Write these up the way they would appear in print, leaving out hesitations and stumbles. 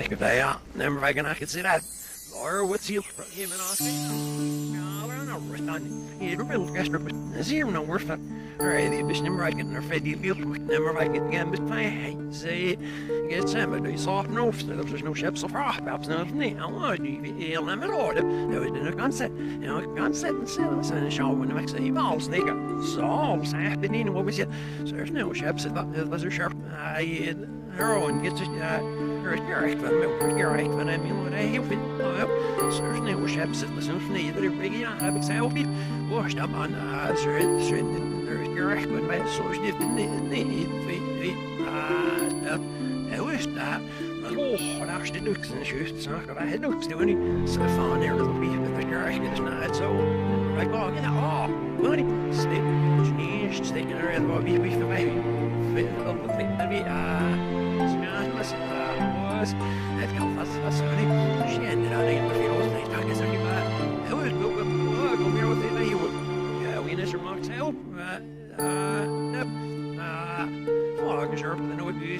could I never I can see that. Or what's he him and asking? I don't know, we're done. He real gesture, but is he no worth it? Alright, the best number I get in their fed, you feel never I get again, but I say, get some, but I saw no, there's no ships so far, perhaps nothing. I want to be able to order. There was a concept, and sailors and a show when the next evolves, they got solves happening. What was it? So there's no ships, it was a sharp. I heroin gets it, Gerricht van hem, jongen, hij heeft het. Zoals nieuwe scheps zitten, zoals niet, dat ik begin aan heb ik zelf niet. Worst op aan, er is Gerricht, maar bij zoals niet, hoe is dat? Maar daar is de luxe en juist, zo dat hij luxe doen niet. Zo van er dat we met de Gerricht is niet zo. Ik ga, ja, wat ik steek, niet steken er wat we verwijden. Het kan vast niet. She ended on a few things. I guess I would go here with it. You would. Yeah, we need some marks help. Fog sharp than it would be.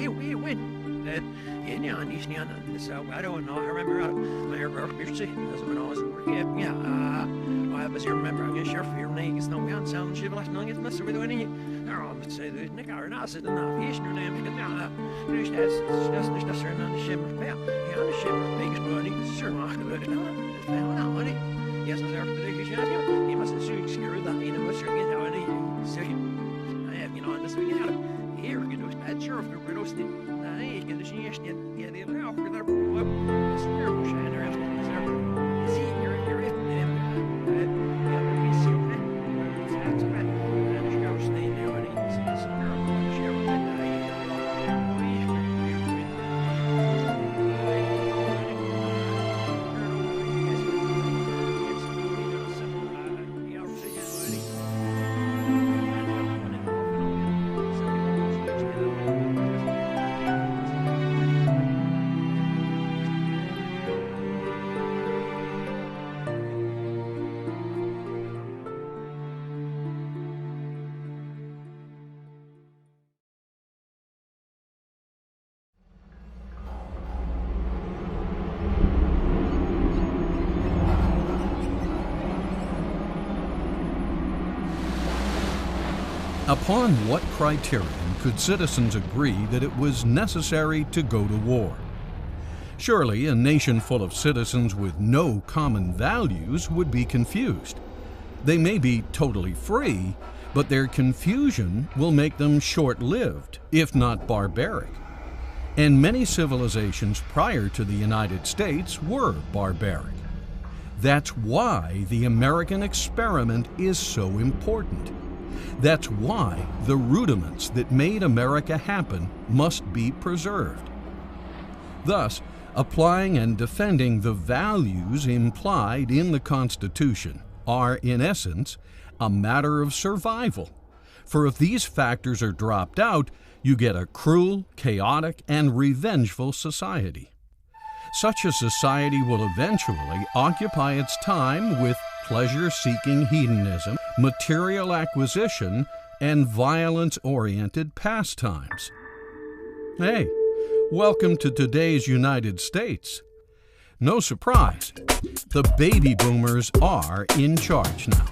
We win. Yeah, so I don't know. I remember my aircraft saying this when I was working. Yeah, I was here remember. I'm sure for your name is no one sound. She left nothing. It's messing with any. I say the Nick are not sitting on the Eastern name because now there's just on the shimmer fail. Yeah, the shimmer makes money. Sir, I could look at it. Found out money. Yes, I have to take a shot. He must have sued scare that you know what's going to any second. I have on this week out. Here we go. Bad sheriff the roasted. I ain't gonna see yet. Yeah, they allow for their terrible shiner after this. See, you're Upon what criterion could citizens agree that it was necessary to go to war? Surely a nation full of citizens with no common values would be confused. They may be totally free, but their confusion will make them short-lived, if not barbaric. And many civilizations prior to the United States were barbaric. That's why the American experiment is so important. That's why the rudiments that made America happen must be preserved. Thus, applying and defending the values implied in the Constitution are, in essence, a matter of survival. For if these factors are dropped out, you get a cruel, chaotic, and revengeful society. Such a society will eventually occupy its time with pleasure-seeking hedonism, material acquisition, and violence-oriented pastimes. Hey, welcome to today's United States. No surprise, the baby boomers are in charge now.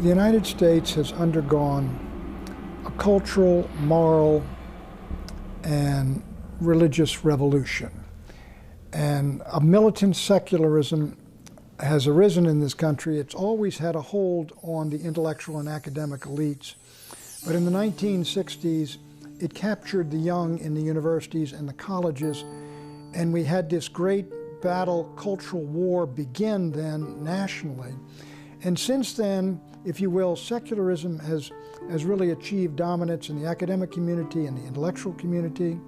The United States has undergone a cultural, moral, and religious revolution. And a militant secularism has arisen in this country. It's always had a hold on the intellectual and academic elites. But in the 1960s, it captured the young in the universities and the colleges, and we had this great battle, cultural war begin then nationally. And since then, if you will, secularism has really achieved dominance in the academic community and the intellectual community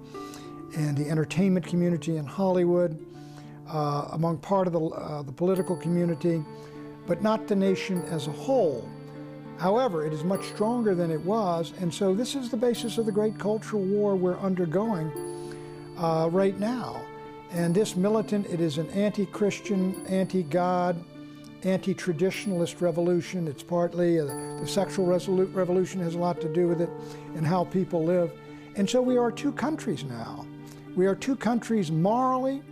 and the entertainment community in Hollywood, among part of the political community, but not the nation as a whole. However, it is much stronger than it was, and so this is the basis of the great cultural war we're undergoing right now. And this militant, it is an anti-Christian, anti-God, anti-traditionalist revolution. It's partly the sexual revolution has a lot to do with it and how people live. And so we are two countries now. We are two countries morally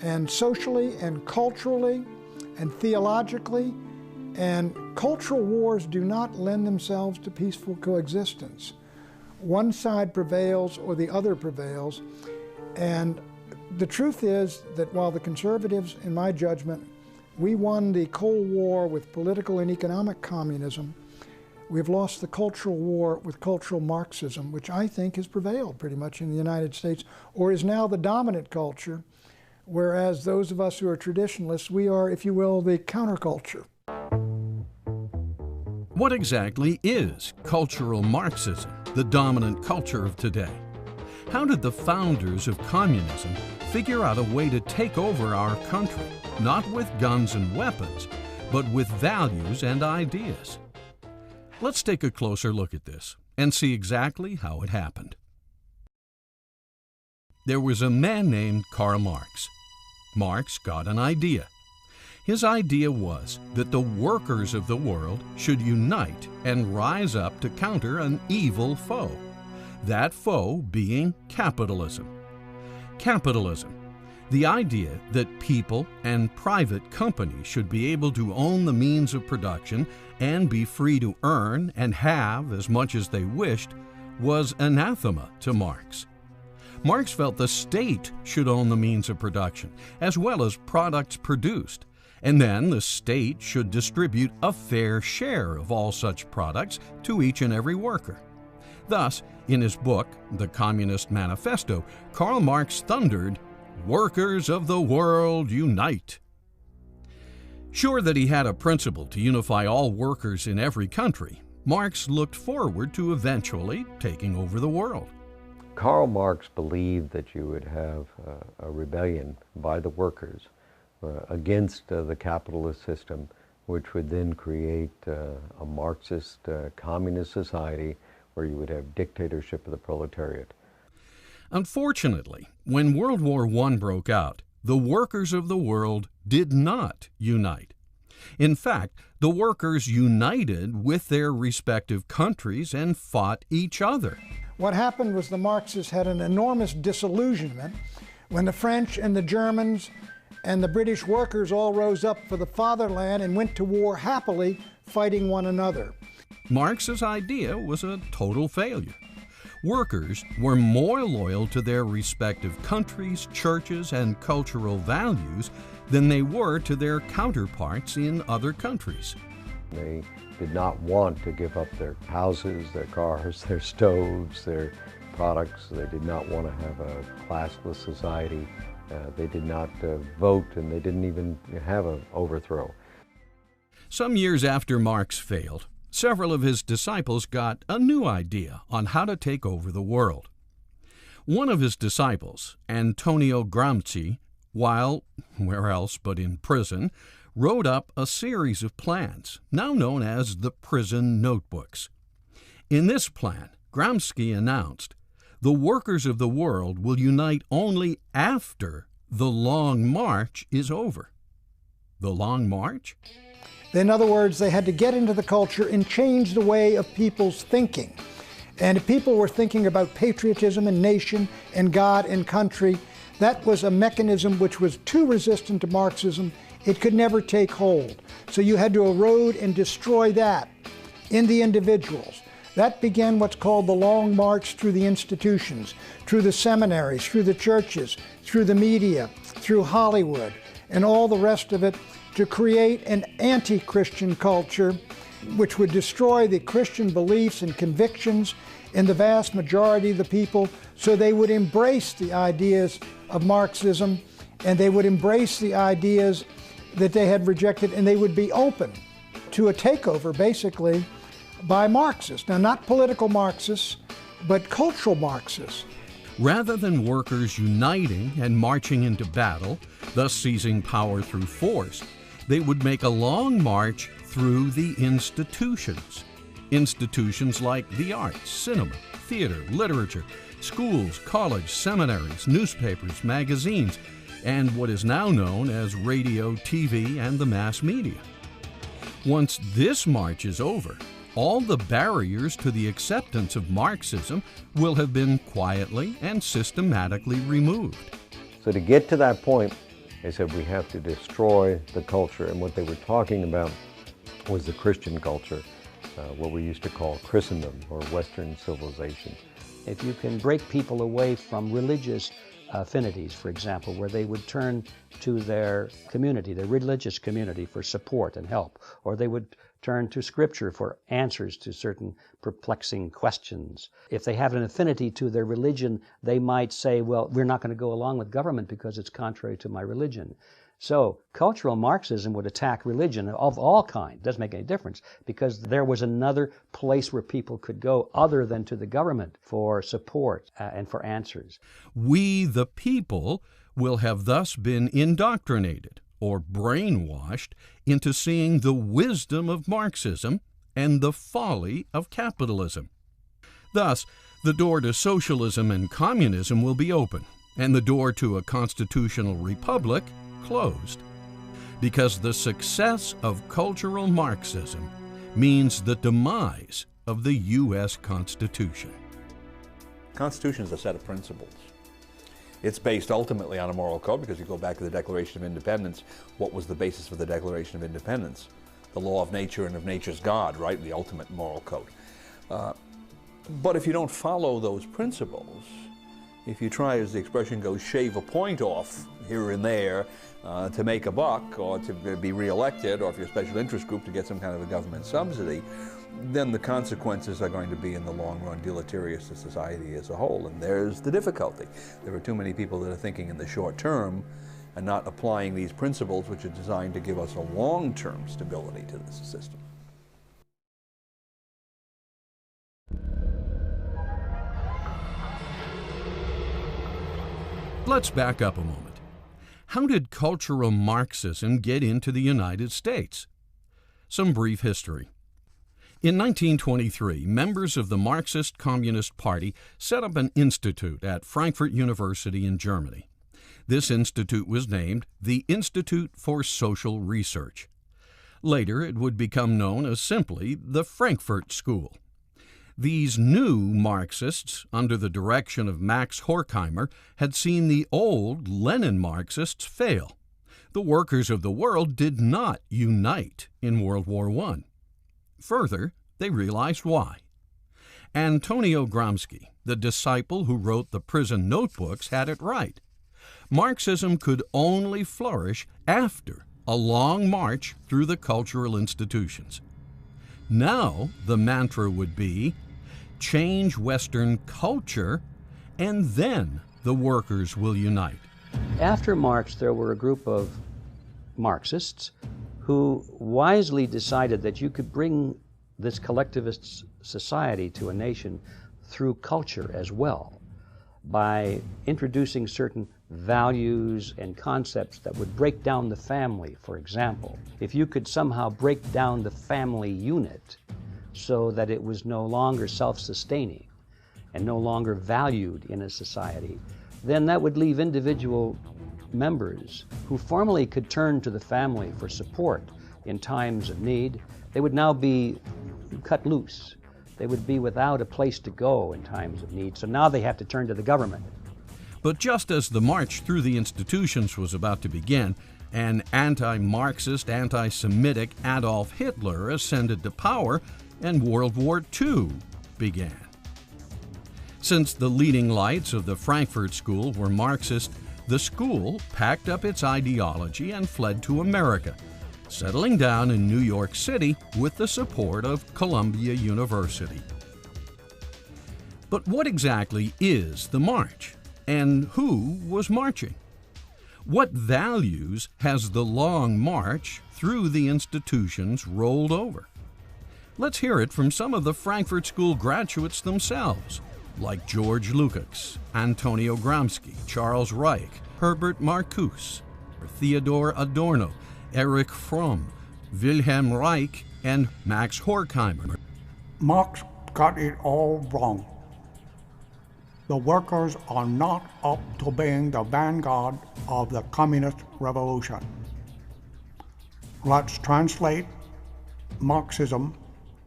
and socially and culturally and theologically. And cultural wars do not lend themselves to peaceful coexistence. One side prevails or the other prevails. And the truth is that while the conservatives, in my judgment, we won the Cold War with political and economic communism, we've lost the cultural war with cultural Marxism, which I think has prevailed pretty much in the United States, or is now the dominant culture, whereas those of us who are traditionalists, we are, if you will, the counterculture. What exactly is cultural Marxism, the dominant culture of today? How did the founders of communism figure out a way to take over our country, not with guns and weapons, but with values and ideas? Let's take a closer look at this and see exactly how it happened. There was a man named Karl Marx. Marx got an idea. His idea was that the workers of the world should unite and rise up to counter an evil foe. That foe being capitalism. Capitalism, the idea that people and private companies should be able to own the means of production and be free to earn and have as much as they wished, was anathema to Marx. Marx felt the state should own the means of production, as well as products produced, and then the state should distribute a fair share of all such products to each and every worker. Thus, in his book, The Communist Manifesto, Karl Marx thundered, "Workers of the world, unite!" Sure that he had a principle to unify all workers in every country, Marx looked forward to eventually taking over the world. Karl Marx believed that you would have a rebellion by the workers against the capitalist system, which would then create a Marxist communist society where you would have dictatorship of the proletariat. Unfortunately, when World War I broke out, the workers of the world did not unite. In fact, the workers united with their respective countries and fought each other. What happened was the Marxists had an enormous disillusionment when the French and the Germans and the British workers all rose up for the fatherland and went to war happily, fighting one another. Marx's idea was a total failure. Workers were more loyal to their respective countries, churches, and cultural values than they were to their counterparts in other countries. They did not want to give up their houses, their cars, their stoves, their products. They did not want to have a classless society. They did not vote, and they didn't even have an overthrow. Some years after Marx failed, several of his disciples got a new idea on how to take over the world. One of his disciples, Antonio Gramsci, while, where else but in prison, wrote up a series of plans, now known as the Prison Notebooks. In this plan, Gramsci announced, "The workers of the world will unite only after the Long March is over." The Long March? In other words, they had to get into the culture and change the way of people's thinking. And if people were thinking about patriotism and nation and God and country, that was a mechanism which was too resistant to Marxism. It could never take hold. So you had to erode and destroy that in the individuals. That began what's called the Long March through the institutions, through the seminaries, through the churches, through the media, through Hollywood, and all the rest of it, to create an anti-Christian culture which would destroy the Christian beliefs and convictions in the vast majority of the people, so they would embrace the ideas of Marxism, and they would embrace the ideas that they had rejected, and they would be open to a takeover, basically, by Marxists. Now, not political Marxists, but cultural Marxists. Rather than workers uniting and marching into battle, thus seizing power through force, they would make a long march through the institutions. Institutions like the arts, cinema, theater, literature, schools, college, seminaries, newspapers, magazines. and what is now known as radio, TV, and the mass media. Once this march is over, all the barriers to the acceptance of Marxism will have been quietly and systematically removed. So to get to that point, they said we have to destroy the culture, and what they were talking about was the Christian culture, what we used to call Christendom or Western civilization. If you can break people away from religious affinities, for example, where they would turn to their community, their religious community, for support and help, or they would turn to Scripture for answers to certain perplexing questions. If they have an affinity to their religion, they might say, well, we're not going to go along with government because it's contrary to my religion. So cultural Marxism would attack religion of all kinds. It doesn't make any difference, because there was another place where people could go other than to the government for support and for answers. We, the people, will have thus been indoctrinated or brainwashed into seeing the wisdom of Marxism and the folly of capitalism. Thus, the door to socialism and communism will be open, and the door to a constitutional republic closed, because the success of cultural Marxism means the demise of the U.S. Constitution. The Constitution is a set of principles. It's based ultimately on a moral code, because you go back to the Declaration of Independence. What was the basis for the Declaration of Independence? The law of nature and of nature's God, right? The ultimate moral code. But if you don't follow those principles, if you try, as the expression goes, shave a point off here and there to make a buck, or to be reelected, or if you're a special interest group to get some kind of a government subsidy, then the consequences are going to be in the long run deleterious to society as a whole. And there's the difficulty. There are too many people that are thinking in the short term and not applying these principles, which are designed to give us a long-term stability to this system. Let's back up a moment. How did cultural Marxism get into the United States? Some brief history. In 1923, members of the Marxist Communist Party set up an institute at Frankfurt University in Germany. This institute was named the Institute for Social Research. Later, it would become known as simply the Frankfurt School. These new Marxists, under the direction of Max Horkheimer, had seen the old Lenin Marxists fail. The workers of the world did not unite in World War I. Further, they realized why. Antonio Gramsci, the disciple who wrote the prison notebooks, had it right. Marxism could only flourish after a long march through the cultural institutions. Now the mantra would be, change Western culture, and then the workers will unite. After Marx, there were a group of Marxists who wisely decided that you could bring this collectivist society to a nation through culture as well, by introducing certain values and concepts that would break down the family, for example. If you could somehow break down the family unit so that it was no longer self-sustaining and no longer valued in a society, then that would leave individual members who formerly could turn to the family for support in times of need. They would now be cut loose. They would be without a place to go in times of need. So now they have to turn to the government. But just as the march through the institutions was about to begin, an anti-Marxist, anti-Semitic Adolf Hitler ascended to power, and World War II began. Since the leading lights of the Frankfurt School were Marxist, the school packed up its ideology and fled to America, settling down in New York City with the support of Columbia University. But what exactly is the march, and who was marching? What values has the long march through the institutions rolled over? Let's hear it from some of the Frankfurt School graduates themselves, like George Lukács, Antonio Gramsci, Charles Reich, Herbert Marcuse, Theodor Adorno, Erich Fromm, Wilhelm Reich, and Max Horkheimer. Marx got it all wrong. The workers are not up to being the vanguard of the communist revolution. Let's translate Marxism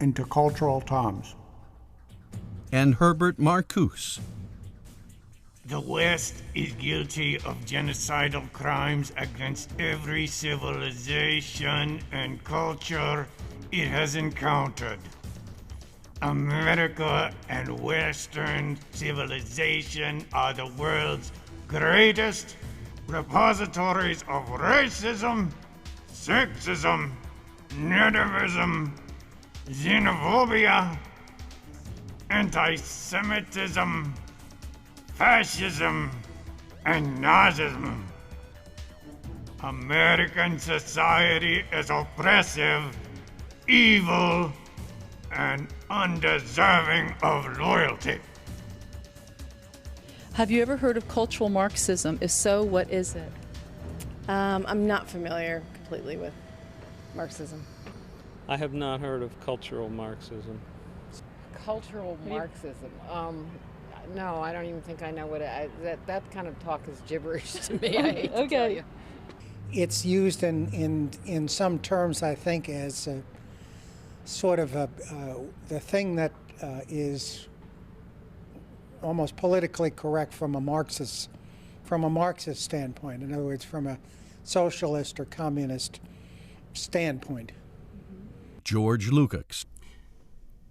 into cultural terms. And Herbert Marcuse. The West is guilty of genocidal crimes against every civilization and culture it has encountered. America and Western civilization are the world's greatest repositories of racism, sexism, nativism, xenophobia, anti-Semitism, fascism, and Nazism. American society is oppressive, evil, and undeserving of loyalty. Have you ever heard of cultural Marxism? If so, what is it? I'm not familiar completely with Marxism. I have not heard of cultural Marxism. Cultural Marxism? No, I don't even think I know what that kind of talk is gibberish to me. I hate to tell you. It's used in some terms, I think, as a sort of the thing that is almost politically correct from a Marxist standpoint. In other words, from a socialist or communist standpoint. George Lukács.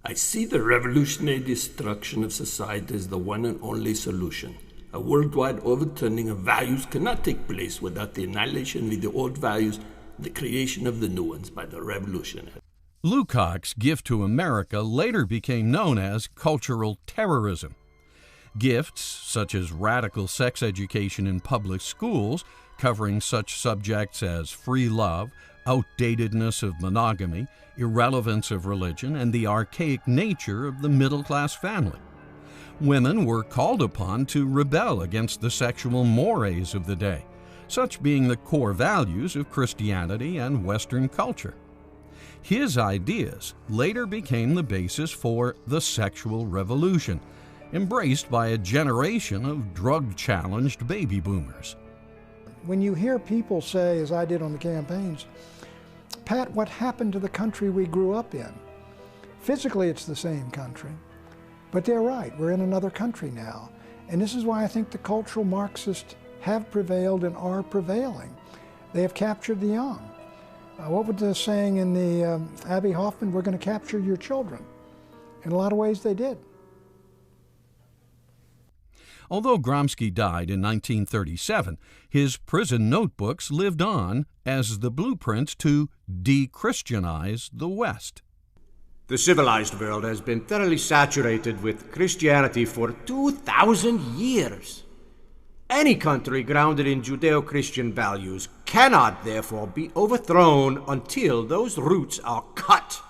I see the revolutionary destruction of society as the one and only solution. A worldwide overturning of values cannot take place without the annihilation of the old values and the creation of the new ones by the revolutionary. Lukács' gift to America later became known as cultural terrorism. Gifts such as radical sex education in public schools, covering such subjects as free love, outdatedness of monogamy, irrelevance of religion, and the archaic nature of the middle-class family. Women were called upon to rebel against the sexual mores of the day, such being the core values of Christianity and Western culture. His ideas later became the basis for the sexual revolution, embraced by a generation of drug-challenged baby boomers. When you hear people say, as I did on the campaigns, Pat, what happened to the country we grew up in? Physically, it's the same country, but they're right, we're in another country now. And this is why I think the cultural Marxists have prevailed and are prevailing. They have captured the young. What was the saying in the Abbie Hoffman, we're going to capture your children? In a lot of ways they did. Although Gramsci died in 1937, his prison notebooks lived on as the blueprints to de-Christianize the West. The civilized world has been thoroughly saturated with Christianity for 2,000 years. Any country grounded in Judeo-Christian values cannot, therefore, be overthrown until those roots are cut.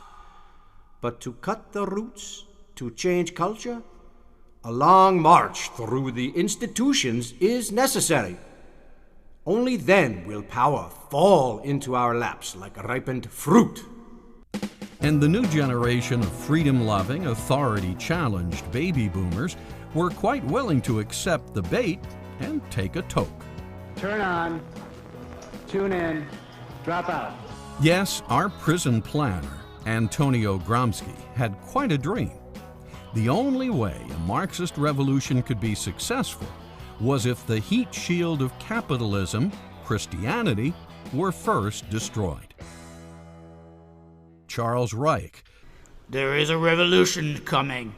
But to cut the roots, to change culture, a long march through the institutions is necessary. Only then will power fall into our laps like ripened fruit. And the new generation of freedom-loving, authority-challenged baby boomers were quite willing to accept the bait and take a toke. Turn on, tune in, drop out. Yes, our prison planner, Antonio Gramsci, had quite a dream. The only way a Marxist revolution could be successful was if the heat shield of capitalism, Christianity, were first destroyed. Charles Reich. There is a revolution coming.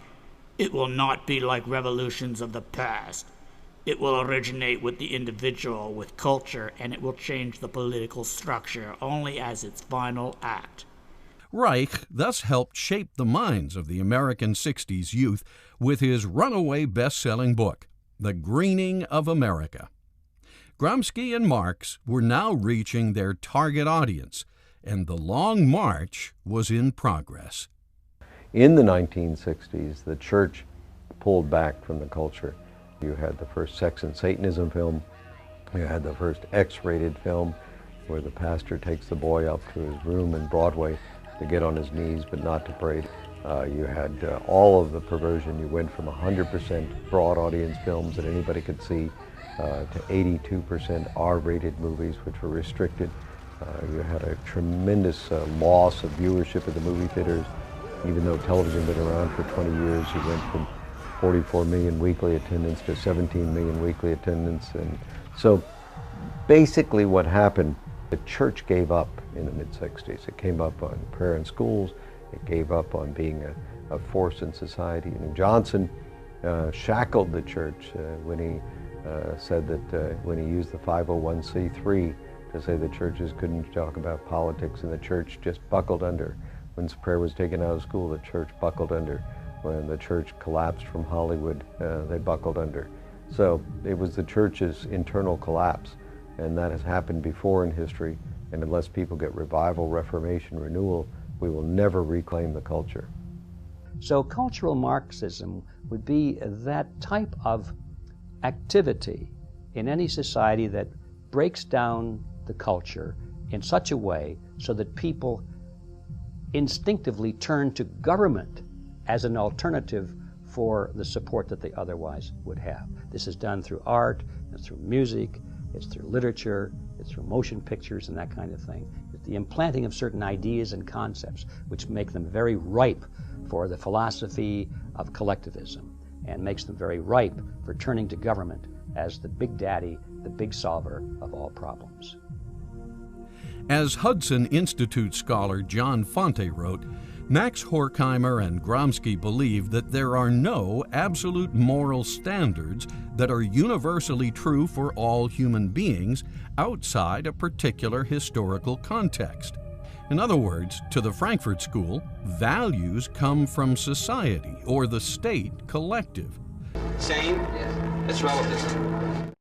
It will not be like revolutions of the past. It will originate with the individual, with culture, and it will change the political structure only as its final act. Reich thus helped shape the minds of the American 60s youth with his runaway best-selling book, The Greening of America. Gramsci and Marx were now reaching their target audience, and the long march was in progress. In the 1960s, the church pulled back from the culture. You had the first Sex and Satanism film. You had the first X-rated film where the pastor takes the boy up to his room in Broadway to get on his knees but not to pray. You had all of the perversion. You went from 100% broad audience films that anybody could see to 82% R-rated movies, which were restricted. You had a tremendous loss of viewership at the movie theaters. Even though television had been around for 20 years, you went from 44 million weekly attendance to 17 million weekly attendance. And so basically what happened, the church gave up in the mid-60s. It gave up on prayer in schools. It gave up on being a force in society. And Johnson shackled the church when he said that when he used the 501c3 to say the churches couldn't talk about politics, and the church just buckled under. When prayer was taken out of school, the church buckled under. When the church collapsed from Hollywood, they buckled under. So it was the church's internal collapse, and that has happened before in history, and unless people get revival, reformation, renewal, we will never reclaim the culture. So cultural Marxism would be that type of activity in any society that breaks down the culture in such a way so that people instinctively turn to government as an alternative for the support that they otherwise would have. This is done through art, it's through music, it's through literature, it's through motion pictures and that kind of thing. It's the implanting of certain ideas and concepts which make them very ripe for the philosophy of collectivism and makes them very ripe for turning to government as the big daddy, the big solver of all problems. As Hudson Institute scholar John Fonte wrote, Max Horkheimer and Gramsci believe that there are no absolute moral standards that are universally true for all human beings outside a particular historical context. In other words, to the Frankfurt School, values come from society or the state collective. Same? Yes. It's relativism.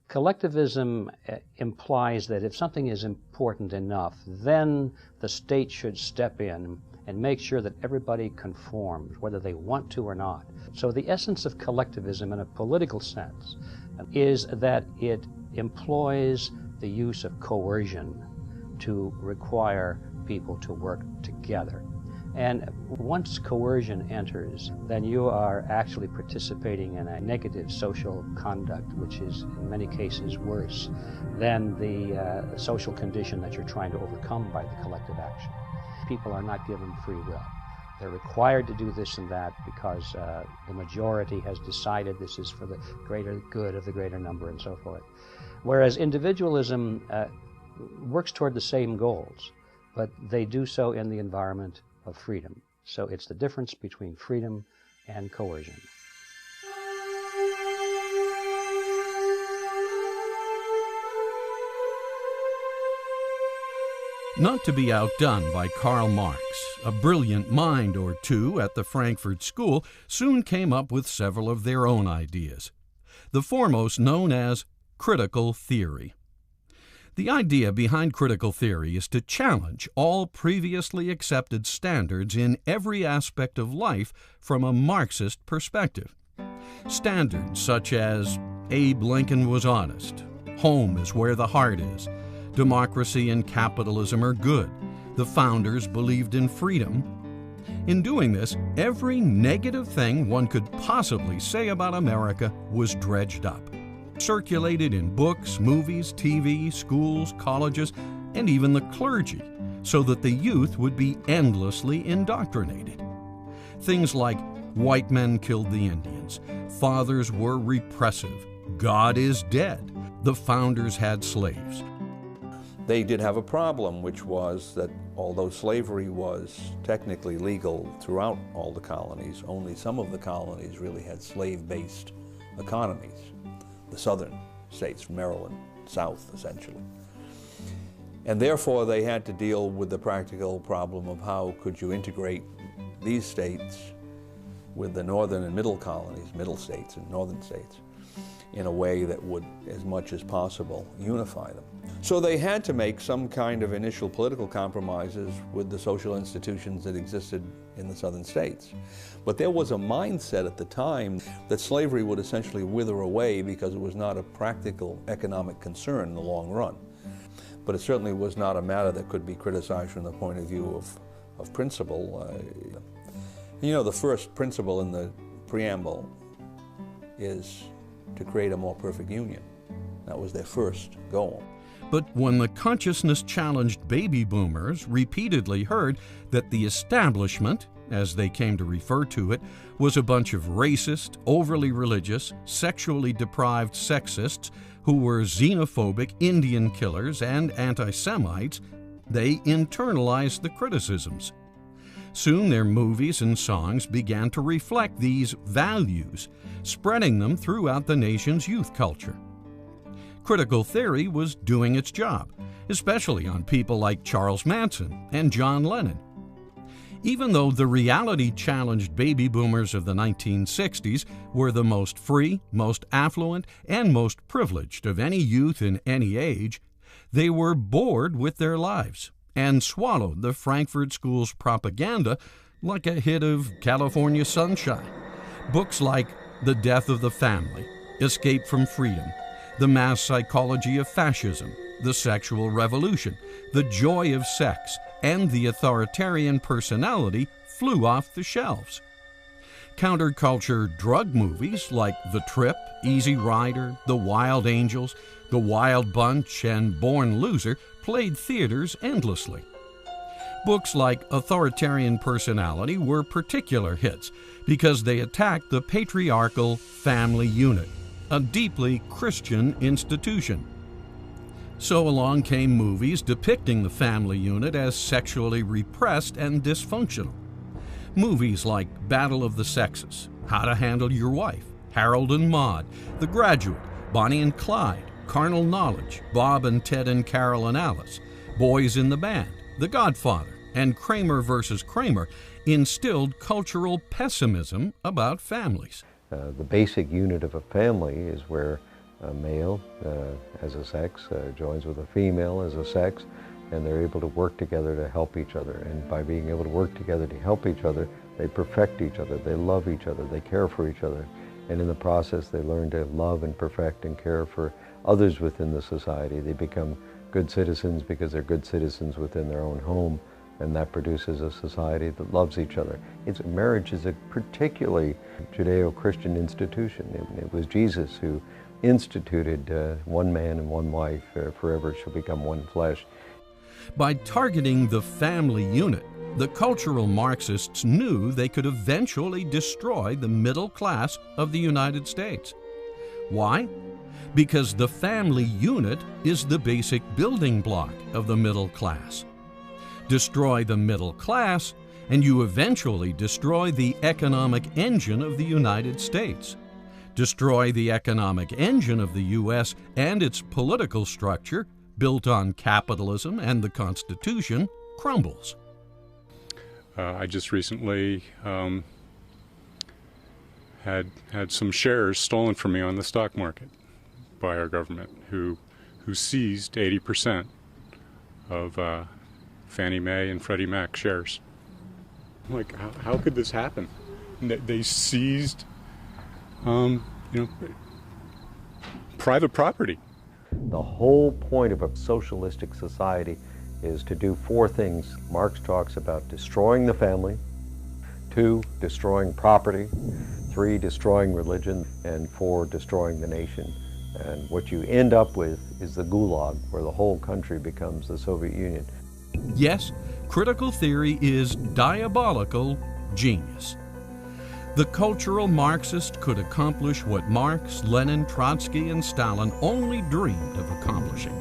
Collectivism implies that if something is important enough, then the state should step in and make sure that everybody conforms, whether they want to or not. So the essence of collectivism in a political sense is that it employs the use of coercion to require people to work together. And once coercion enters, then you are actually participating in a negative social conduct, which is in many cases worse than the social condition that you're trying to overcome by the collective action. People are not given free will. They're required to do this and that because the majority has decided this is for the greater good of the greater number and so forth. Whereas individualism works toward the same goals, but they do so in the environment of freedom. So it's the difference between freedom and coercion. Not to be outdone by Karl Marx, a brilliant mind or two at the Frankfurt School soon came up with several of their own ideas, the foremost known as critical theory. The idea behind critical theory is to challenge all previously accepted standards in every aspect of life from a Marxist perspective. Standards such as Abe Lincoln was honest, home is where the heart is, democracy and capitalism are good, the founders believed in freedom. In doing this, every negative thing one could possibly say about America was dredged up, circulated in books, movies, TV, schools, colleges, and even the clergy, so that the youth would be endlessly indoctrinated. Things like white men killed the Indians, fathers were repressive, God is dead, the founders had slaves. They did have a problem, which was that although slavery was technically legal throughout all the colonies, only some of the colonies really had slave-based economies. The southern states, Maryland, South, essentially. And therefore, they had to deal with the practical problem of how could you integrate these states with the northern and middle colonies, middle states and northern states, in a way that would, as much as possible, unify them. So they had to make some kind of initial political compromises with the social institutions that existed in the southern states. But there was a mindset at the time that slavery would essentially wither away because it was not a practical economic concern in the long run. But it certainly was not a matter that could be criticized from the point of view of principle. You know, the first principle in the preamble is to create a more perfect union. That was their first goal. But when the consciousness-challenged baby boomers repeatedly heard that the establishment, as they came to refer to it, was a bunch of racist, overly religious, sexually deprived sexists who were xenophobic Indian killers and anti-Semites, they internalized the criticisms. Soon their movies and songs began to reflect these values, spreading them throughout the nation's youth culture. Critical theory was doing its job, especially on people like Charles Manson and John Lennon. Even though the reality-challenged baby boomers of the 1960s were the most free, most affluent, and most privileged of any youth in any age, they were bored with their lives and swallowed the Frankfurt School's propaganda like a hit of California Sunshine. Books like The Death of the Family, Escape from Freedom, The Mass Psychology of Fascism, The Sexual Revolution, The Joy of Sex, and The Authoritarian Personality flew off the shelves. Counterculture drug movies like The Trip, Easy Rider, The Wild Angels, The Wild Bunch, and Born Loser played theaters endlessly. Books like Authoritarian Personality were particular hits because they attacked the patriarchal family unit, a deeply Christian institution. So along came movies depicting the family unit as sexually repressed and dysfunctional. Movies like Battle of the Sexes, How to Handle Your Wife, Harold and Maude, The Graduate, Bonnie and Clyde, Carnal Knowledge, Bob and Ted and Carol and Alice, Boys in the Band, The Godfather, and Kramer versus Kramer instilled cultural pessimism about families. The basic unit of a family is where a male as a sex joins with a female as a sex, and they're able to work together to help each other. And by being able to work together to help each other, they perfect each other, they love each other, they care for each other. And in the process, they learn to love and perfect and care for others within the society. They become good citizens because they're good citizens within their own home, and that produces a society that loves each other. Marriage is a particularly Judeo-Christian institution. It was Jesus who instituted one man and one wife, forever shall become one flesh. By targeting the family unit, the cultural Marxists knew they could eventually destroy the middle class of the United States. Why? Because the family unit is the basic building block of the middle class. Destroy the middle class, and you eventually destroy the economic engine of the United States. Destroy the economic engine of the U.S. and its political structure, built on capitalism and the Constitution, crumbles. I just recently had some shares stolen from me on the stock market by our government, who seized 80% of Fannie Mae and Freddie Mac shares. I'm like, how could this happen? They seized, private property. The whole point of a socialistic society is to do four things. Marx talks about destroying the family, 2, destroying property, 3, destroying religion, and 4, destroying the nation. And what you end up with is the gulag, where the whole country becomes the Soviet Union. Yes, critical theory is diabolical genius. The cultural Marxist could accomplish what Marx, Lenin, Trotsky, and Stalin only dreamed of accomplishing.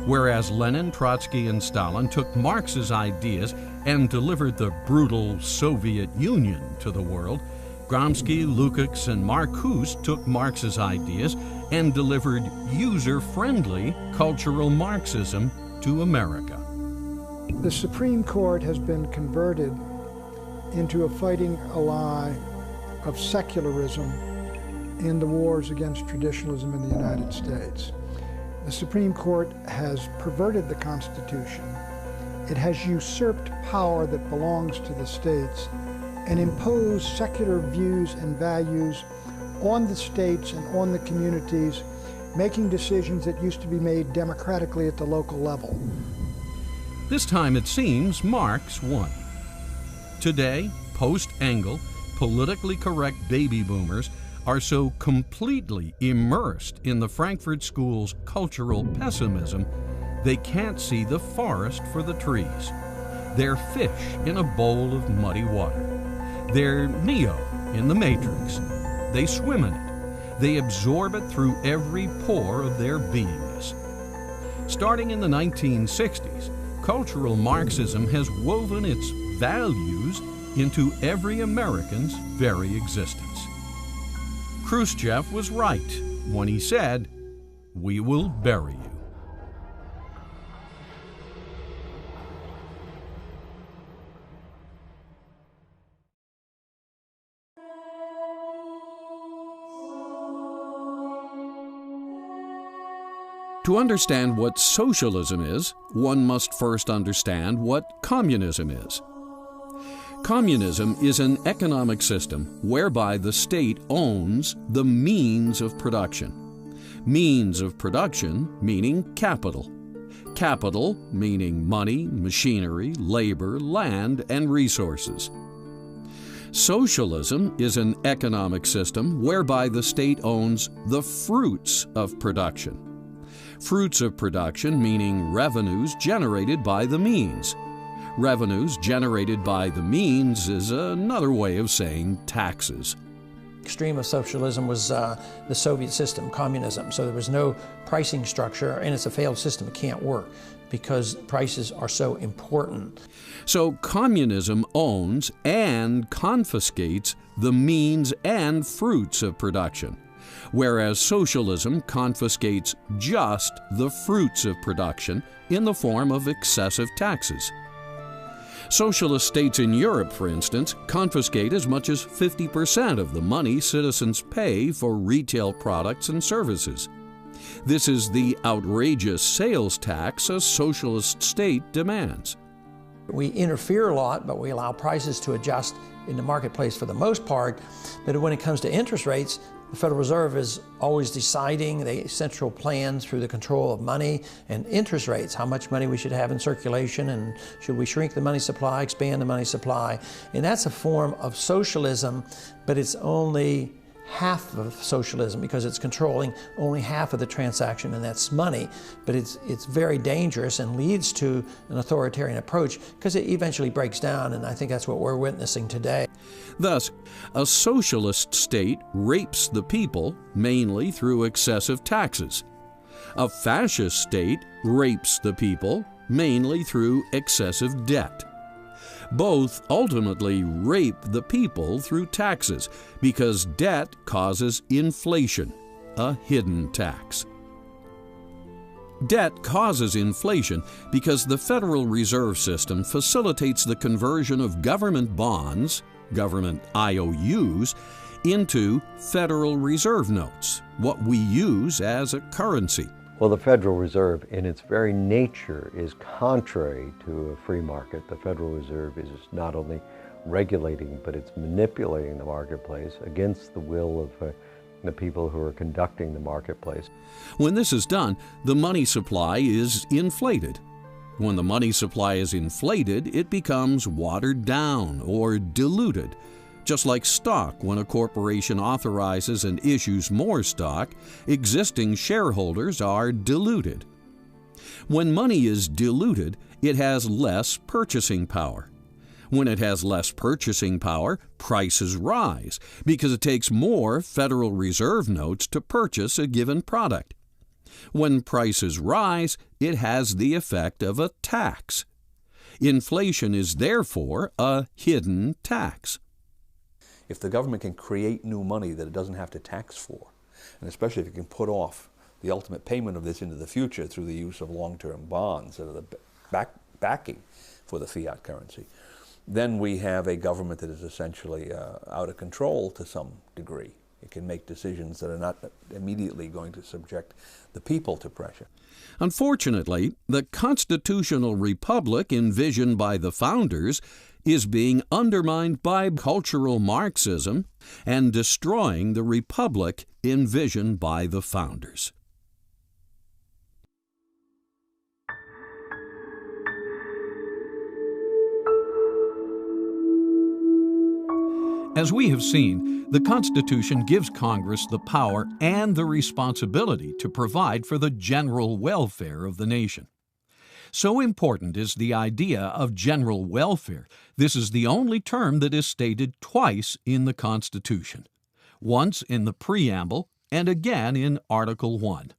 Whereas Lenin, Trotsky, and Stalin took Marx's ideas and delivered the brutal Soviet Union to the world, Gramsci, Lukács, and Marcuse took Marx's ideas and delivered user-friendly cultural Marxism to America. The Supreme Court has been converted into a fighting ally of secularism in the wars against traditionalism in the United States. The Supreme Court has perverted the Constitution. It has usurped power that belongs to the states and imposed secular views and values on the states and on the communities, making decisions that used to be made democratically at the local level. This time it seems Marx won. Today, post-Engel, politically correct baby boomers are so completely immersed in the Frankfurt School's cultural pessimism, they can't see the forest for the trees. They're fish in a bowl of muddy water. They're Neo in the Matrix. They swim in it. They absorb it through every pore of their beingness. Starting in the 1960s, cultural Marxism has woven its values into every American's very existence. Khrushchev was right when he said, "We will bury you." To understand what socialism is, one must first understand what communism is. Communism is an economic system whereby the state owns the means of production. Means of production meaning capital. Capital meaning money, machinery, labor, land, and resources. Socialism is an economic system whereby the state owns the fruits of production. Fruits of production meaning revenues generated by the means. Revenues generated by the means is another way of saying taxes. Extreme of socialism was the Soviet system, communism. So there was no pricing structure, and it's a failed system. It can't work because prices are so important. So communism owns and confiscates the means and fruits of production, whereas socialism confiscates just the fruits of production in the form of excessive taxes. Socialist states in Europe, for instance, confiscate as much as 50% of the money citizens pay for retail products and services. This is the outrageous sales tax a socialist state demands. We interfere a lot, but we allow prices to adjust in the marketplace for the most part. But when it comes to interest rates, the Federal Reserve is always deciding the central plan through the control of money and interest rates, how much money we should have in circulation, and should we shrink the money supply, expand the money supply. And that's a form of socialism, but it's only half of socialism because it's controlling only half of the transaction, and that's money. But it's very dangerous and leads to an authoritarian approach because it eventually breaks down, and I think that's what we're witnessing today. Thus, a socialist state rapes the people mainly through excessive taxes. A fascist state rapes the people mainly through excessive debt. Both ultimately rape the people through taxes because debt causes inflation, a hidden tax. Debt causes inflation because the Federal Reserve System facilitates the conversion of government bonds, government IOUs, into Federal Reserve notes, what we use as a currency. Well, the Federal Reserve, in its very nature, is contrary to a free market. The Federal Reserve is not only regulating, but it's manipulating the marketplace against the will of the people who are conducting the marketplace. When this is done, the money supply is inflated. When the money supply is inflated, it becomes watered down or diluted. Just like stock, when a corporation authorizes and issues more stock, existing shareholders are diluted. When money is diluted, it has less purchasing power. When it has less purchasing power, prices rise because it takes more Federal Reserve notes to purchase a given product. When prices rise, it has the effect of a tax. Inflation is therefore a hidden tax. If the government can create new money that it doesn't have to tax for, and especially if it can put off the ultimate payment of this into the future through the use of long-term bonds that are the backing for the fiat currency, then we have a government that is essentially out of control to some degree. It can make decisions that are not immediately going to subject the people to pressure. Unfortunately, the constitutional republic envisioned by the founders is being undermined by cultural Marxism and destroying the republic envisioned by the founders. As we have seen, the Constitution gives Congress the power and the responsibility to provide for the general welfare of the nation. So important is the idea of general welfare. This is the only term that is stated twice in the Constitution, once in the preamble and again in Article 1.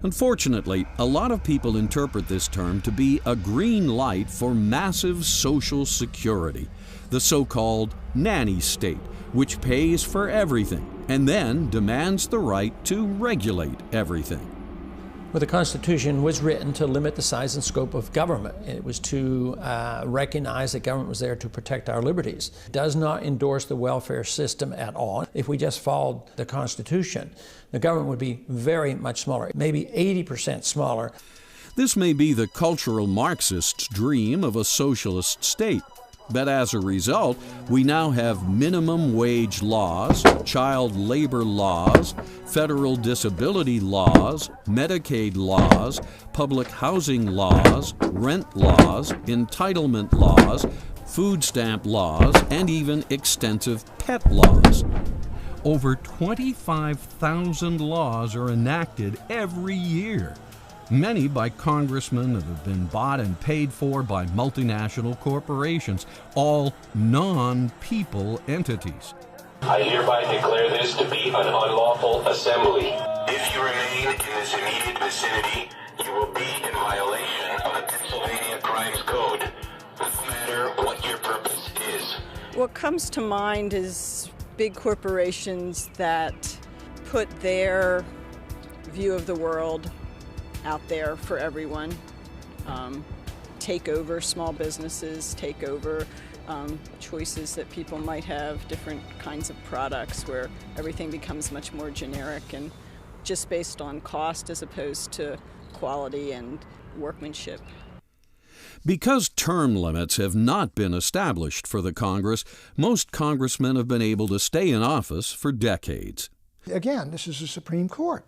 Unfortunately, a lot of people interpret this term to be a green light for massive social security, the so-called nanny state, which pays for everything and then demands the right to regulate everything. Well, the Constitution was written to limit the size and scope of government. It was to recognize that government was there to protect our liberties. It does not endorse the welfare system at all. If we just followed the Constitution, the government would be very much smaller, maybe 80% smaller. This may be the cultural Marxist's dream of a socialist state. But as a result, we now have minimum wage laws, child labor laws, federal disability laws, Medicaid laws, public housing laws, rent laws, entitlement laws, food stamp laws, and even extensive pet laws. Over 25,000 laws are enacted every year, many by congressmen that have been bought and paid for by multinational corporations, all non-people entities. I hereby declare this to be an unlawful assembly. If you remain in this immediate vicinity, you will be in violation of the Pennsylvania Crimes Code, no matter what your purpose is. What comes to mind is big corporations that put their view of the world out there for everyone, take over small businesses, take over choices that people might have, different kinds of products where everything becomes much more generic and just based on cost as opposed to quality and workmanship. Because term limits have not been established for the Congress, most congressmen have been able to stay in office for decades. Again, this is the Supreme Court.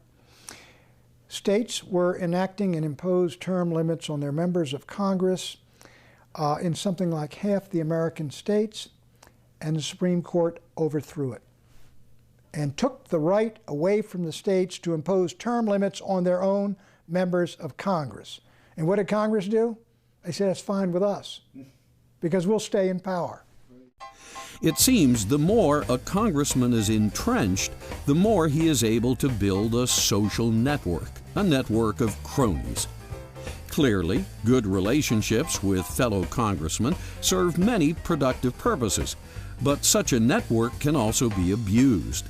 States were enacting and imposed term limits on their members of Congress in something like half the American states, and the Supreme Court overthrew it and took the right away from the states to impose term limits on their own members of Congress. And what did Congress do? They said, that's fine with us, because we'll stay in power. It seems the more a congressman is entrenched, the more he is able to build a social network, a network of cronies. Clearly, good relationships with fellow congressmen serve many productive purposes, but such a network can also be abused.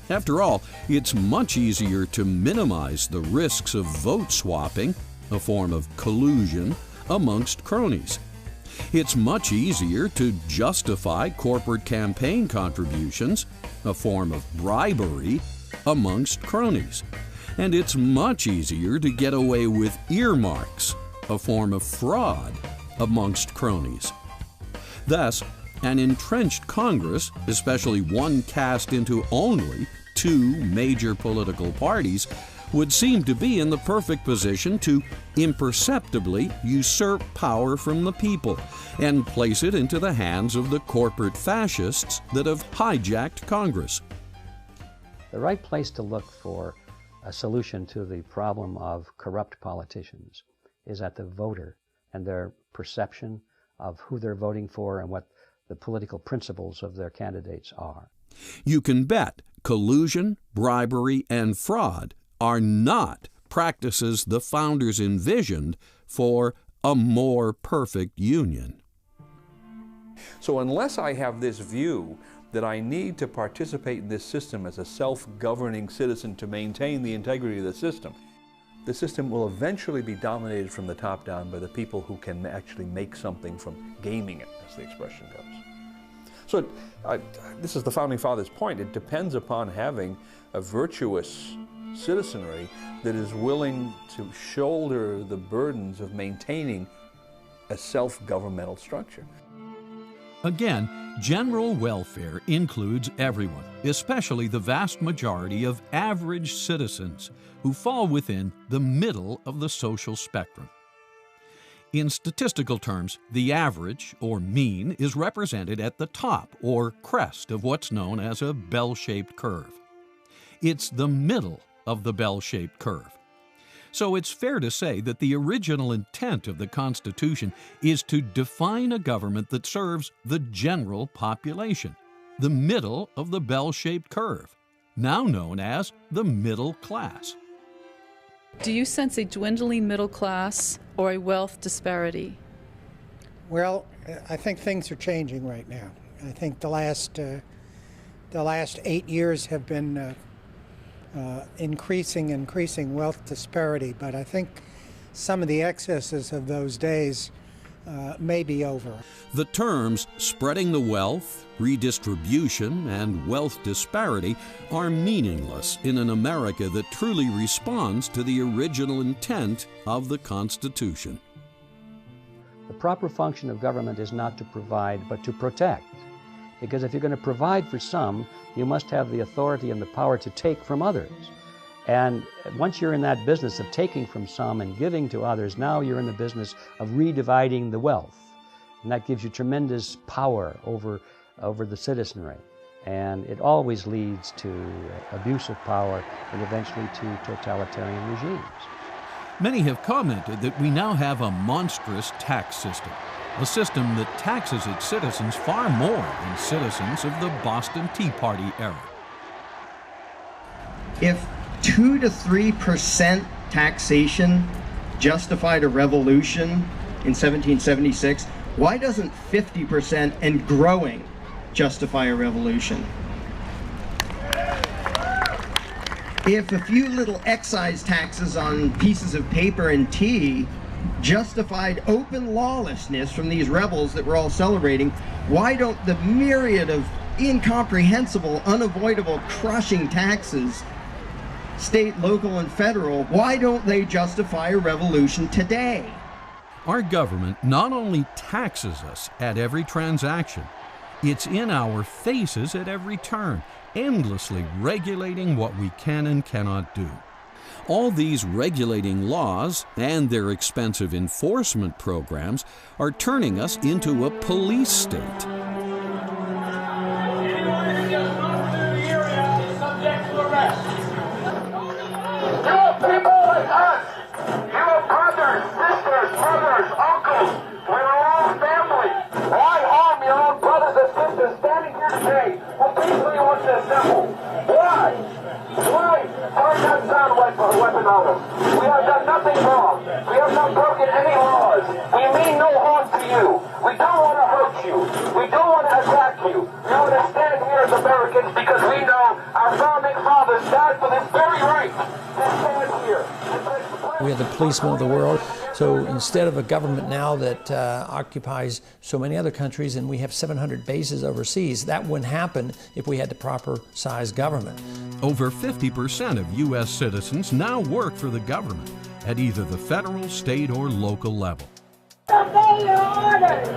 After all, it's much easier to minimize the risks of vote swapping, a form of collusion, amongst cronies. It's much easier to justify corporate campaign contributions, a form of bribery, amongst cronies. And it's much easier to get away with earmarks, a form of fraud, amongst cronies. Thus, an entrenched Congress, especially one cast into only two major political parties, would seem to be in the perfect position to imperceptibly usurp power from the people and place it into the hands of the corporate fascists that have hijacked Congress. The right place to look for a solution to the problem of corrupt politicians is at the voter and their perception of who they're voting for and what the political principles of their candidates are. You can bet collusion, bribery, and fraud are not practices the founders envisioned for a more perfect union. So unless I have this view that I need to participate in this system as a self-governing citizen to maintain the integrity of the system will eventually be dominated from the top down by the people who can actually make something from gaming it, as the expression goes. So this is the Founding Fathers' point. It depends upon having a virtuous citizenry that is willing to shoulder the burdens of maintaining a self-governmental structure. Again, general welfare includes everyone, especially the vast majority of average citizens who fall within the middle of the social spectrum. In statistical terms, the average, or mean, is represented at the top, or crest, of what's known as a bell-shaped curve. It's the middle of the bell-shaped curve. So it's fair to say that the original intent of the Constitution is to define a government that serves the general population, the middle of the bell-shaped curve, now known as the middle class. Do you sense a dwindling middle class or a wealth disparity? Well, I think things are changing right now. I think the last 8 years have been increasing wealth disparity, but I think some of the excesses of those days may be over. The terms spreading the wealth, redistribution, and wealth disparity are meaningless in an America that truly responds to the original intent of the Constitution. The proper function of government is not to provide, but to protect. Because if you're going to provide for some, you must have the authority and the power to take from others. And once you're in that business of taking from some and giving to others, now you're in the business of redividing the wealth. And that gives you tremendous power over the citizenry. And it always leads to abuse of power and eventually to totalitarian regimes. Many have commented that we now have a monstrous tax system, a system that taxes its citizens far more than citizens of the Boston Tea Party era. If 2 to 3% taxation justified a revolution in 1776, why doesn't 50% and growing justify a revolution? If a few little excise taxes on pieces of paper and tea justified open lawlessness from these rebels that we're all celebrating, why don't the myriad of incomprehensible, unavoidable, crushing taxes, state, local, and federal, why don't they justify a revolution today? Our government not only taxes us at every transaction, it's in our faces at every turn, endlessly regulating what we can and cannot do. All these regulating laws and their expensive enforcement programs are turning us into a police state. Anyone who does not do the VIEIRA is subject to arrest. You have people like us. You have brothers, sisters, mothers, uncles. We're all family. Why harm your own brothers and sisters standing here today who peacefully want to assemble? Why? Why? Turn that sound weapon on us. We have done nothing wrong. We have not broken any laws. We mean no harm to you. We don't want to hurt you. We don't want to attack you. We want to stand here as Americans because we know our founding fathers died for this very right to stand here. We are the policemen of the world. So instead of a government now that occupies so many other countries, and we have 700 bases overseas, that wouldn't happen if we had the proper size government. Over 50% of U.S. citizens now work for the government at either the federal, state, or local level. Obey your orders!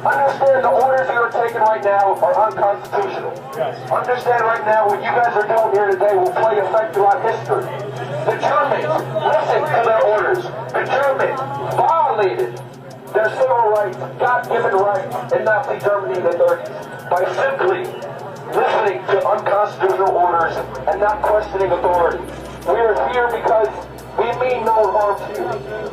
Understand the orders you are taking right now are unconstitutional. Yes. Understand right now what you guys are doing here today will play effect throughout history. The Germans, listen to their orders. The Germans violated their civil rights, God-given rights in Nazi Germany in the 30s by simply listening to unconstitutional orders and not questioning authority. We are here because we mean no harm to you.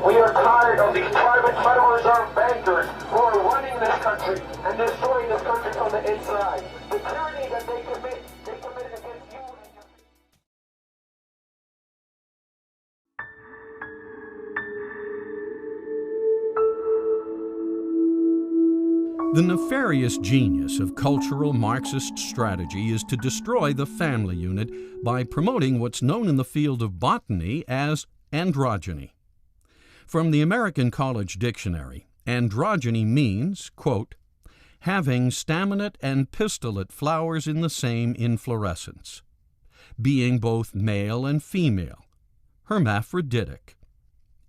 We are tired of these private Federal Reserve bankers who are running this country and destroying this country from the inside. The tyranny that they committed against you and your... The nefarious genius of cultural Marxist strategy is to destroy the family unit by promoting what's known in the field of botany as androgyny. From the American College Dictionary, androgyny means, quote, having staminate and pistillate flowers in the same inflorescence, being both male and female, hermaphroditic,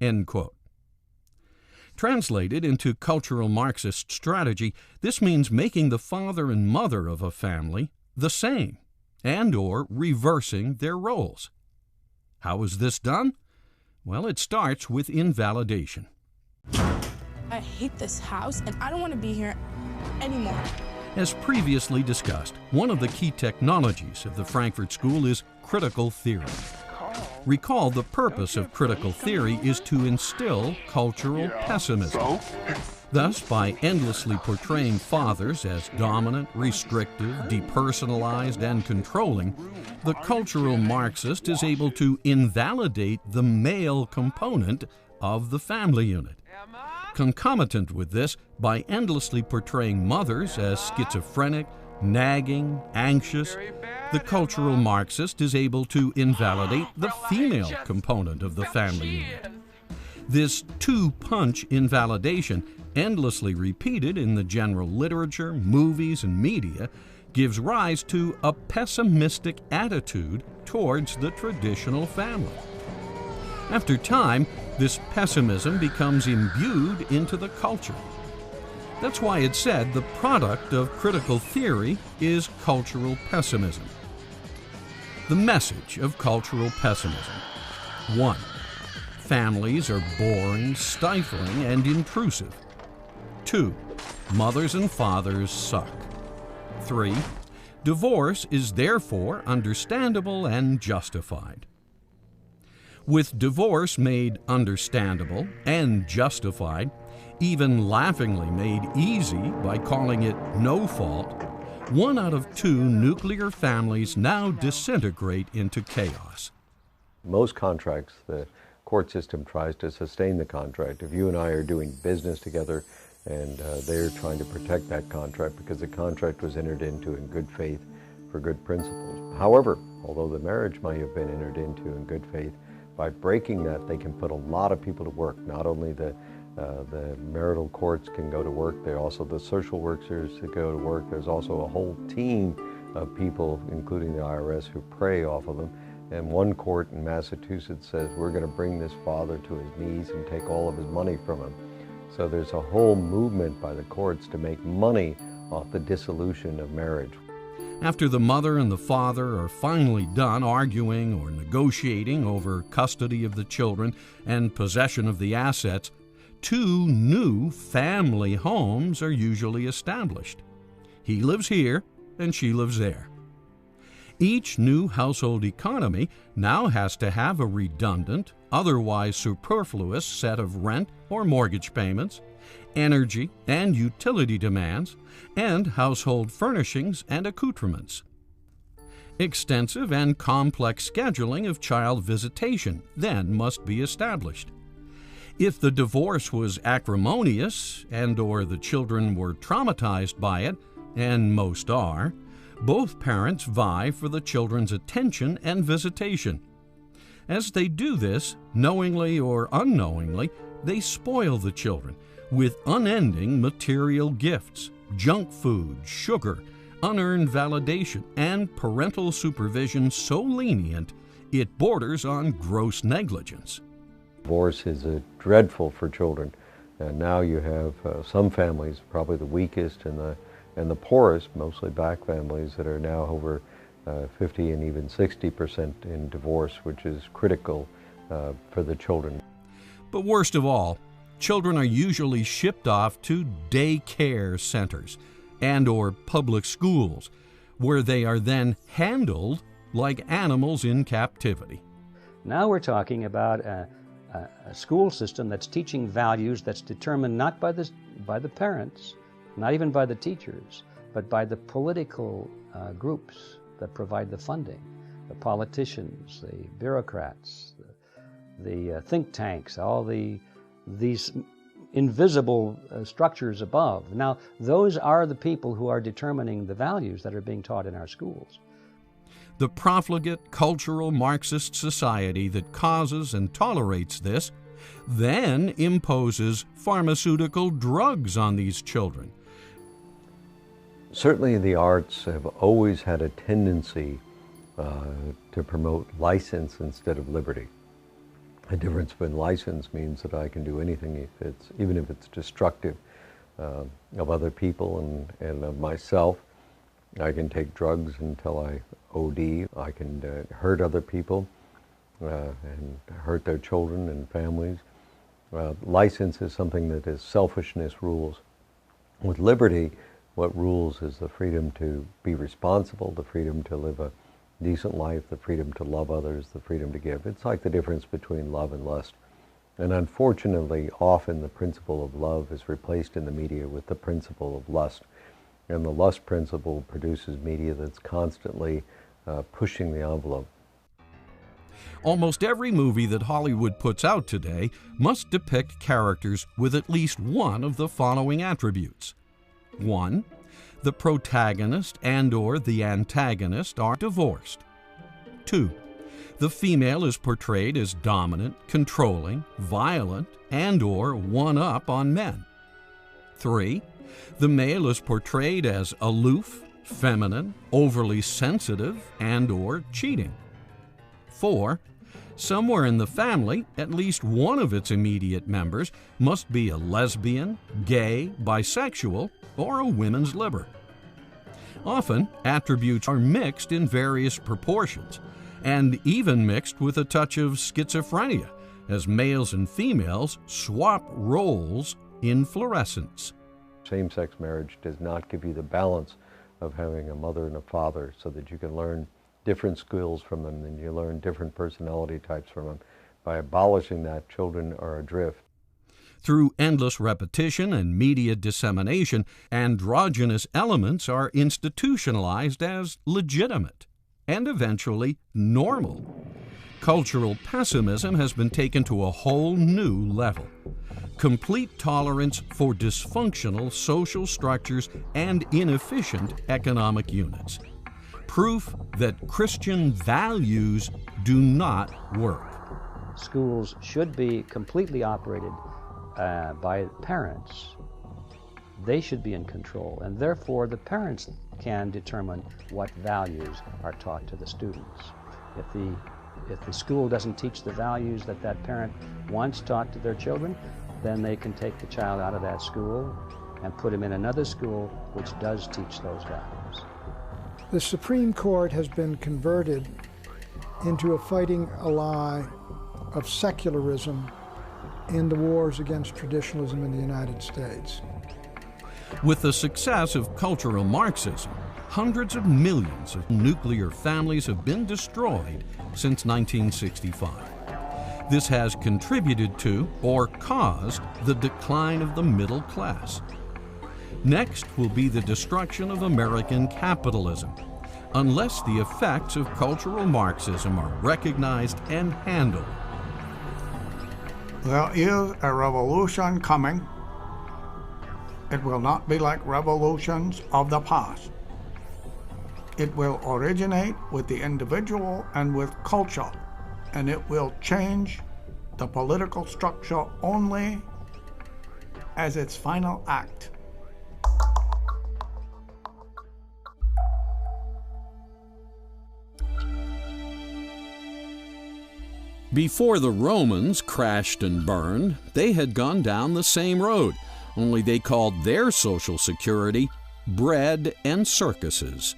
end quote. Translated into cultural Marxist strategy, this means making the father and mother of a family the same, and or reversing their roles. How is this done? Well, it starts with invalidation. I hate this house, and I don't want to be here anymore. As previously discussed, one of the key technologies of the Frankfurt School is critical theory. Recall the purpose of critical theory is to instill cultural pessimism. Thus, by endlessly portraying fathers as dominant, restrictive, depersonalized, and controlling, the cultural Marxist is able to invalidate the male component of the family unit. Concomitant with this, by endlessly portraying mothers as schizophrenic, nagging, anxious, the cultural Marxist is able to invalidate the female component of the family unit. This two-punch invalidation, endlessly repeated in the general literature, movies, and media, gives rise to a pessimistic attitude towards the traditional family. After time, this pessimism becomes imbued into the culture. That's why it's said the product of critical theory is cultural pessimism. The message of cultural pessimism. 1. Families are boring, stifling, and intrusive. 2. Mothers and fathers suck. 3. Divorce is therefore understandable and justified. With divorce made understandable and justified, even laughingly made easy by calling it no fault, 1 out of 2 nuclear families now disintegrate into chaos. Most contracts, the court system tries to sustain the contract. If you and I are doing business together and they're trying to protect that contract because the contract was entered into in good faith for good principles. However, although the marriage might have been entered into in good faith, by breaking that, they can put a lot of people to work. Not only the marital courts can go to work, there are also the social workers that go to work. There's also a whole team of people, including the IRS, who prey off of them. And one court in Massachusetts says, we're going to bring this father to his knees and take all of his money from him. So there's a whole movement by the courts to make money off the dissolution of marriage. After the mother and the father are finally done arguing or negotiating over custody of the children and possession of the assets, 2 new family homes are usually established. He lives here and she lives there. Each new household economy now has to have a redundant, otherwise superfluous set of rent or mortgage payments, energy and utility demands, and household furnishings and accoutrements. Extensive and complex scheduling of child visitation then must be established. If the divorce was acrimonious and/or the children were traumatized by it, and most are, both parents vie for the children's attention and visitation. As they do this, knowingly or unknowingly, they spoil the children with unending material gifts, junk food, sugar, unearned validation, and parental supervision so lenient it borders on gross negligence. Divorce is dreadful for children. And now you have some families, probably the weakest and the poorest, mostly black families, that are now over 50 and even 60% in divorce, which is critical for the children. But worst of all, children are usually shipped off to daycare centers and/or public schools, where they are then handled like animals in captivity. Now we're talking about a school system that's teaching values that's determined not by the parents, not even by the teachers, but by the political groups that provide the funding, the politicians, the bureaucrats, the think tanks, all these invisible structures above. Now, those are the people who are determining the values that are being taught in our schools. The profligate cultural Marxist society that causes and tolerates this then imposes pharmaceutical drugs on these children. Certainly the arts have always had a tendency to promote license instead of liberty. The difference between license means that I can do anything, even if it's destructive of other people and of myself. I can take drugs until I OD. I can hurt other people and hurt their children and families. License is something that is selfishness rules. With liberty, what rules is the freedom to be responsible, the freedom to live a decent life, the freedom to love others, the freedom to give. It's like the difference between love and lust. And unfortunately, often the principle of love is replaced in the media with the principle of lust. And the lust principle produces media that's constantly pushing the envelope. Almost every movie that Hollywood puts out today must depict characters with at least one of the following attributes. 1. The protagonist and/or the antagonist are divorced. 2. The female is portrayed as dominant, controlling, violent, and/or one-up on men. 3. The male is portrayed as aloof, feminine, overly sensitive, and/or cheating. 4. Somewhere in the family, at least one of its immediate members must be a lesbian, gay, bisexual, or a women's liber. Often, attributes are mixed in various proportions, and even mixed with a touch of schizophrenia, as males and females swap roles in fluorescence. Same-sex marriage does not give you the balance of having a mother and a father so that you can learn different skills from them and you learn different personality types from them. By abolishing that, children are adrift. Through endless repetition and media dissemination, androgynous elements are institutionalized as legitimate and eventually normal. Cultural pessimism has been taken to a whole new level. Complete tolerance for dysfunctional social structures and inefficient economic units. Proof that Christian values do not work. Schools should be completely operated by parents. They should be in control, and therefore the parents can determine what values are taught to the students. If the school doesn't teach the values that that parent wants taught to their children, then they can take the child out of that school and put him in another school which does teach those values. The Supreme Court has been converted into a fighting ally of secularism in the wars against traditionalism in the United States. With the success of cultural Marxism, hundreds of millions of nuclear families have been destroyed since 1965. This has contributed to or caused the decline of the middle class. Next will be the destruction of American capitalism, unless the effects of cultural Marxism are recognized and handled. There is a revolution coming. It will not be like revolutions of the past. It will originate with the individual and with culture, and it will change the political structure only as its final act. Before the Romans crashed and burned, they had gone down the same road, only they called their social security bread and circuses.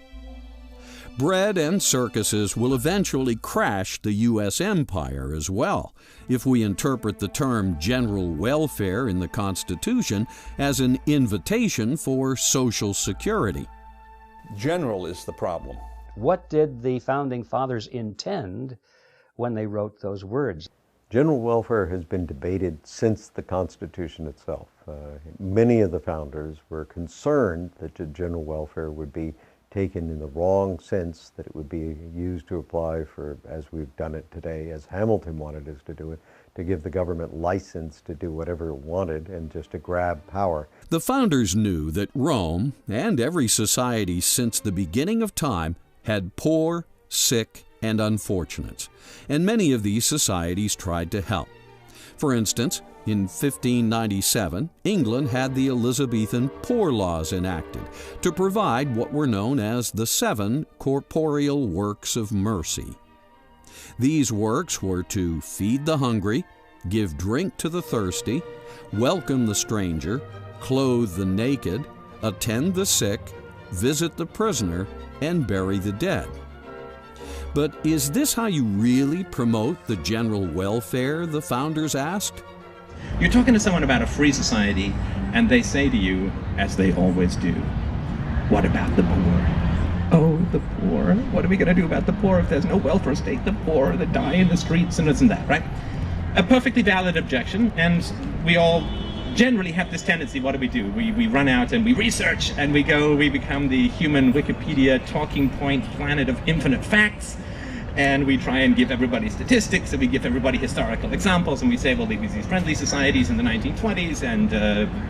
Bread and circuses will eventually crash the U.S. empire as well, if we interpret the term general welfare in the Constitution as an invitation for social security. General is the problem. What did the Founding Fathers intend when they wrote those words? General welfare has been debated since the Constitution itself. Many of the founders were concerned that general welfare would be taken in the wrong sense, that it would be used to apply for, as we've done it today, as Hamilton wanted us to do it, to give the government license to do whatever it wanted and just to grab power. The founders knew that Rome, and every society since the beginning of time, had poor, sick, and unfortunates, and many of these societies tried to help. For instance, in 1597, England had the Elizabethan Poor Laws enacted to provide what were known as the 7 corporeal works of mercy. These works were to feed the hungry, give drink to the thirsty, welcome the stranger, clothe the naked, attend the sick, visit the prisoner, and bury the dead. But is this how you really promote the general welfare, the founders asked? You're talking to someone about a free society, and they say to you, as they always do, what about the poor? Oh, the poor. What are we going to do about the poor if there's no welfare state? The poor that die in the streets and this and that, right? A perfectly valid objection, and we all generally have this tendency. What do? We run out and we research, and we become the human Wikipedia talking point planet of infinite facts, and we try and give everybody statistics, and we give everybody historical examples, and we say, well, there was these friendly societies in the 1920s, and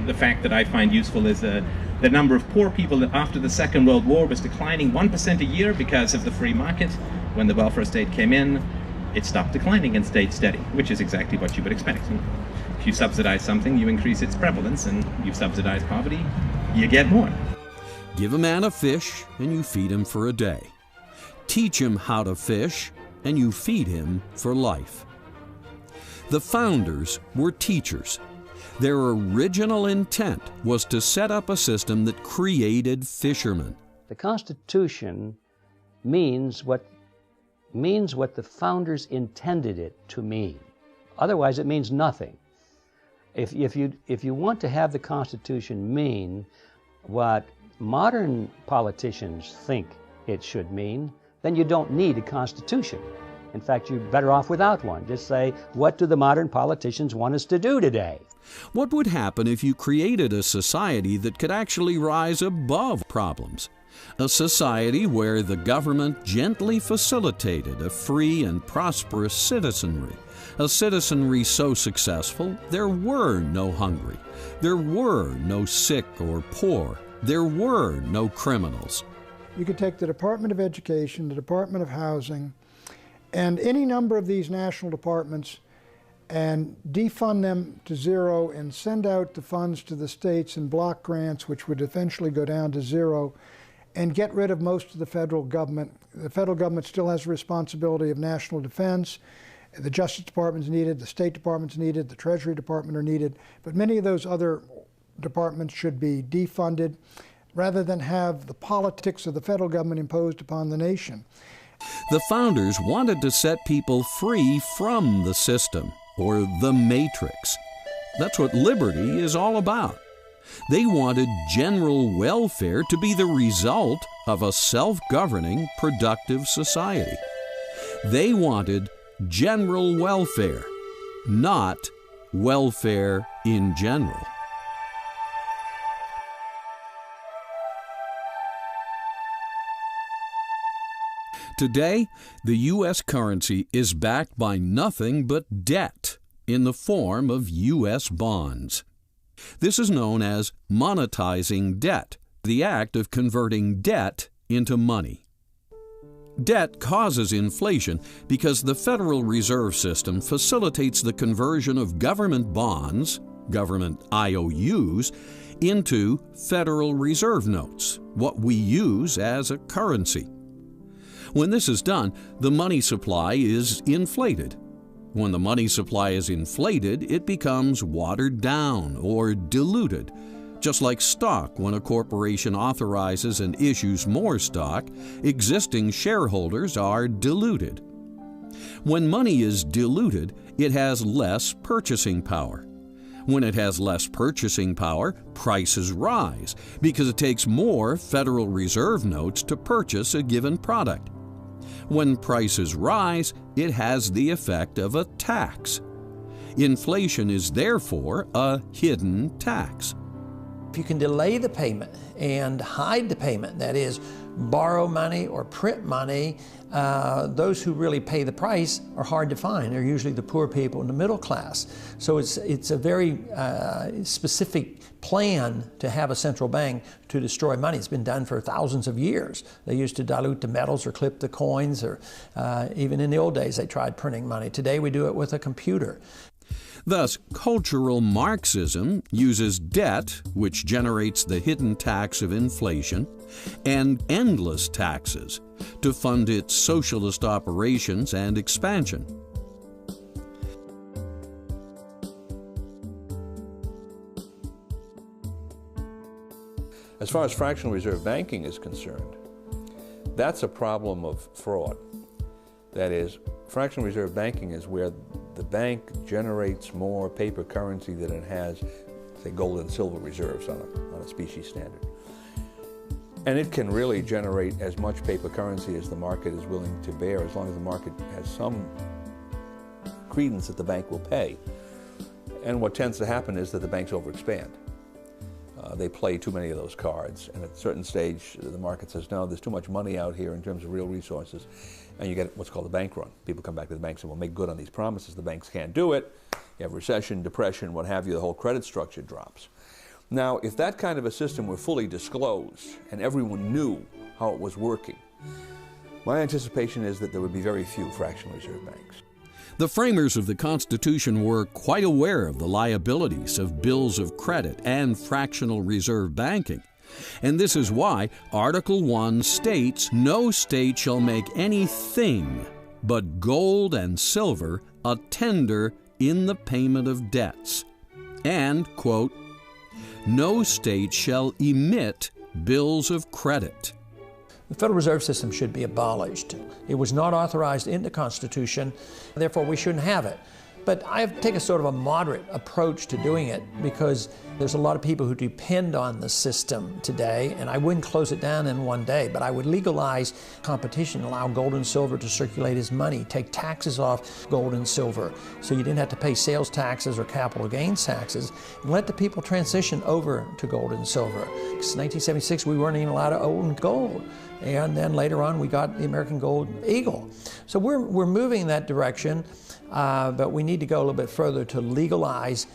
the fact that I find useful is the number of poor people that after the Second World War was declining 1% a year because of the free market. When the welfare state came in, it stopped declining and stayed steady, which is exactly what you would expect. If you subsidize something, you increase its prevalence, and you subsidize poverty, you get more. Give a man a fish, and you feed him for a day. Teach him how to fish, and you feed him for life. The founders were teachers. Their original intent was to set up a system that created fishermen. The Constitution means what the founders intended it to mean. Otherwise, it means nothing. If you want to have the Constitution mean what modern politicians think it should mean, then you don't need a Constitution. In fact, you're better off without one. Just say, what do the modern politicians want us to do today? What would happen if you created a society that could actually rise above problems? A society where the government gently facilitated a free and prosperous citizenry. A citizenry so successful there were no hungry, there were no sick or poor, there were no criminals. You could take the Department of Education, the Department of Housing, and any number of these national departments and defund them to zero and send out the funds to the states in block grants, which would eventually go down to zero, and get rid of most of the federal government. The federal government still has a responsibility of national defense. The Justice Department's needed, the State Department's needed, the Treasury Department are needed, but many of those other departments should be defunded rather than have the politics of the federal government imposed upon the nation. The founders wanted to set people free from the system, or the matrix. That's what liberty is all about. They wanted general welfare to be the result of a self-governing, productive society. They wanted general welfare, not welfare in general. Today, the U.S. currency is backed by nothing but debt in the form of U.S. bonds. This is known as monetizing debt, the act of converting debt into money. Debt causes inflation because the Federal Reserve System facilitates the conversion of government bonds, government IOUs, into Federal Reserve notes, what we use as a currency. When this is done, the money supply is inflated. When the money supply is inflated, it becomes watered down or diluted. Just like stock, when a corporation authorizes and issues more stock, existing shareholders are diluted. When money is diluted, it has less purchasing power. When it has less purchasing power, prices rise because it takes more Federal Reserve notes to purchase a given product. When prices rise, it has the effect of a tax. Inflation is therefore a hidden tax. If you can delay the payment and hide the payment, that is, borrow money or print money, those who really pay the price are hard to find. They're usually the poor people in the middle class. So it's a very specific plan to have a central bank to destroy money. It's been done for thousands of years. They used to dilute the metals or clip the coins, or even in the old days they tried printing money. Today we do it with a computer. Thus, cultural Marxism uses debt, which generates the hidden tax of inflation, and endless taxes to fund its socialist operations and expansion. As far as fractional reserve banking is concerned, that's a problem of fraud. That is, fractional reserve banking is where the bank generates more paper currency than it has, say, gold and silver reserves on a specie standard. And it can really generate as much paper currency as the market is willing to bear, as long as the market has some credence that the bank will pay. And what tends to happen is that the banks overexpand. They play too many of those cards, and at a certain stage the market says, no, there's too much money out here in terms of real resources, and you get what's called a bank run. People come back to the banks and will make good on these promises. The banks can't do it. You have recession, depression, what have you, the whole credit structure drops. Now, if that kind of a system were fully disclosed and everyone knew how it was working, my anticipation is that there would be very few fractional reserve banks. The framers of the Constitution were quite aware of the liabilities of bills of credit and fractional reserve banking. And this is why Article 1 states no state shall make anything but gold and silver a tender in the payment of debts. And, quote, no state shall emit bills of credit. The Federal Reserve System should be abolished. It was not authorized in the Constitution, therefore we shouldn't have it. But I take a sort of a moderate approach to doing it because there's a lot of people who depend on the system today, and I wouldn't close it down in one day, but I would legalize competition, allow gold and silver to circulate as money, take taxes off gold and silver so you didn't have to pay sales taxes or capital gains taxes, and let the people transition over to gold and silver. Because in 1976 we weren't even allowed to own gold. And then later on we got the American Gold Eagle. So we're moving in that direction, but we need to go a little bit further to legalize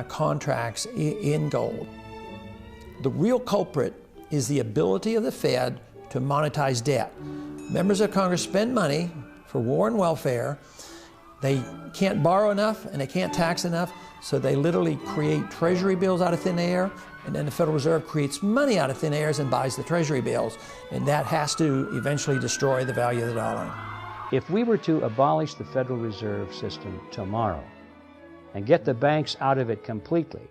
contracts in gold. The real culprit is the ability of the Fed to monetize debt. Members of Congress spend money for war and welfare. They can't borrow enough and they can't tax enough, so they literally create treasury bills out of thin air, and then the Federal Reserve creates money out of thin air and buys the treasury bills, and that has to eventually destroy the value of the dollar. If we were to abolish the Federal Reserve System tomorrow and get the banks out of it completely,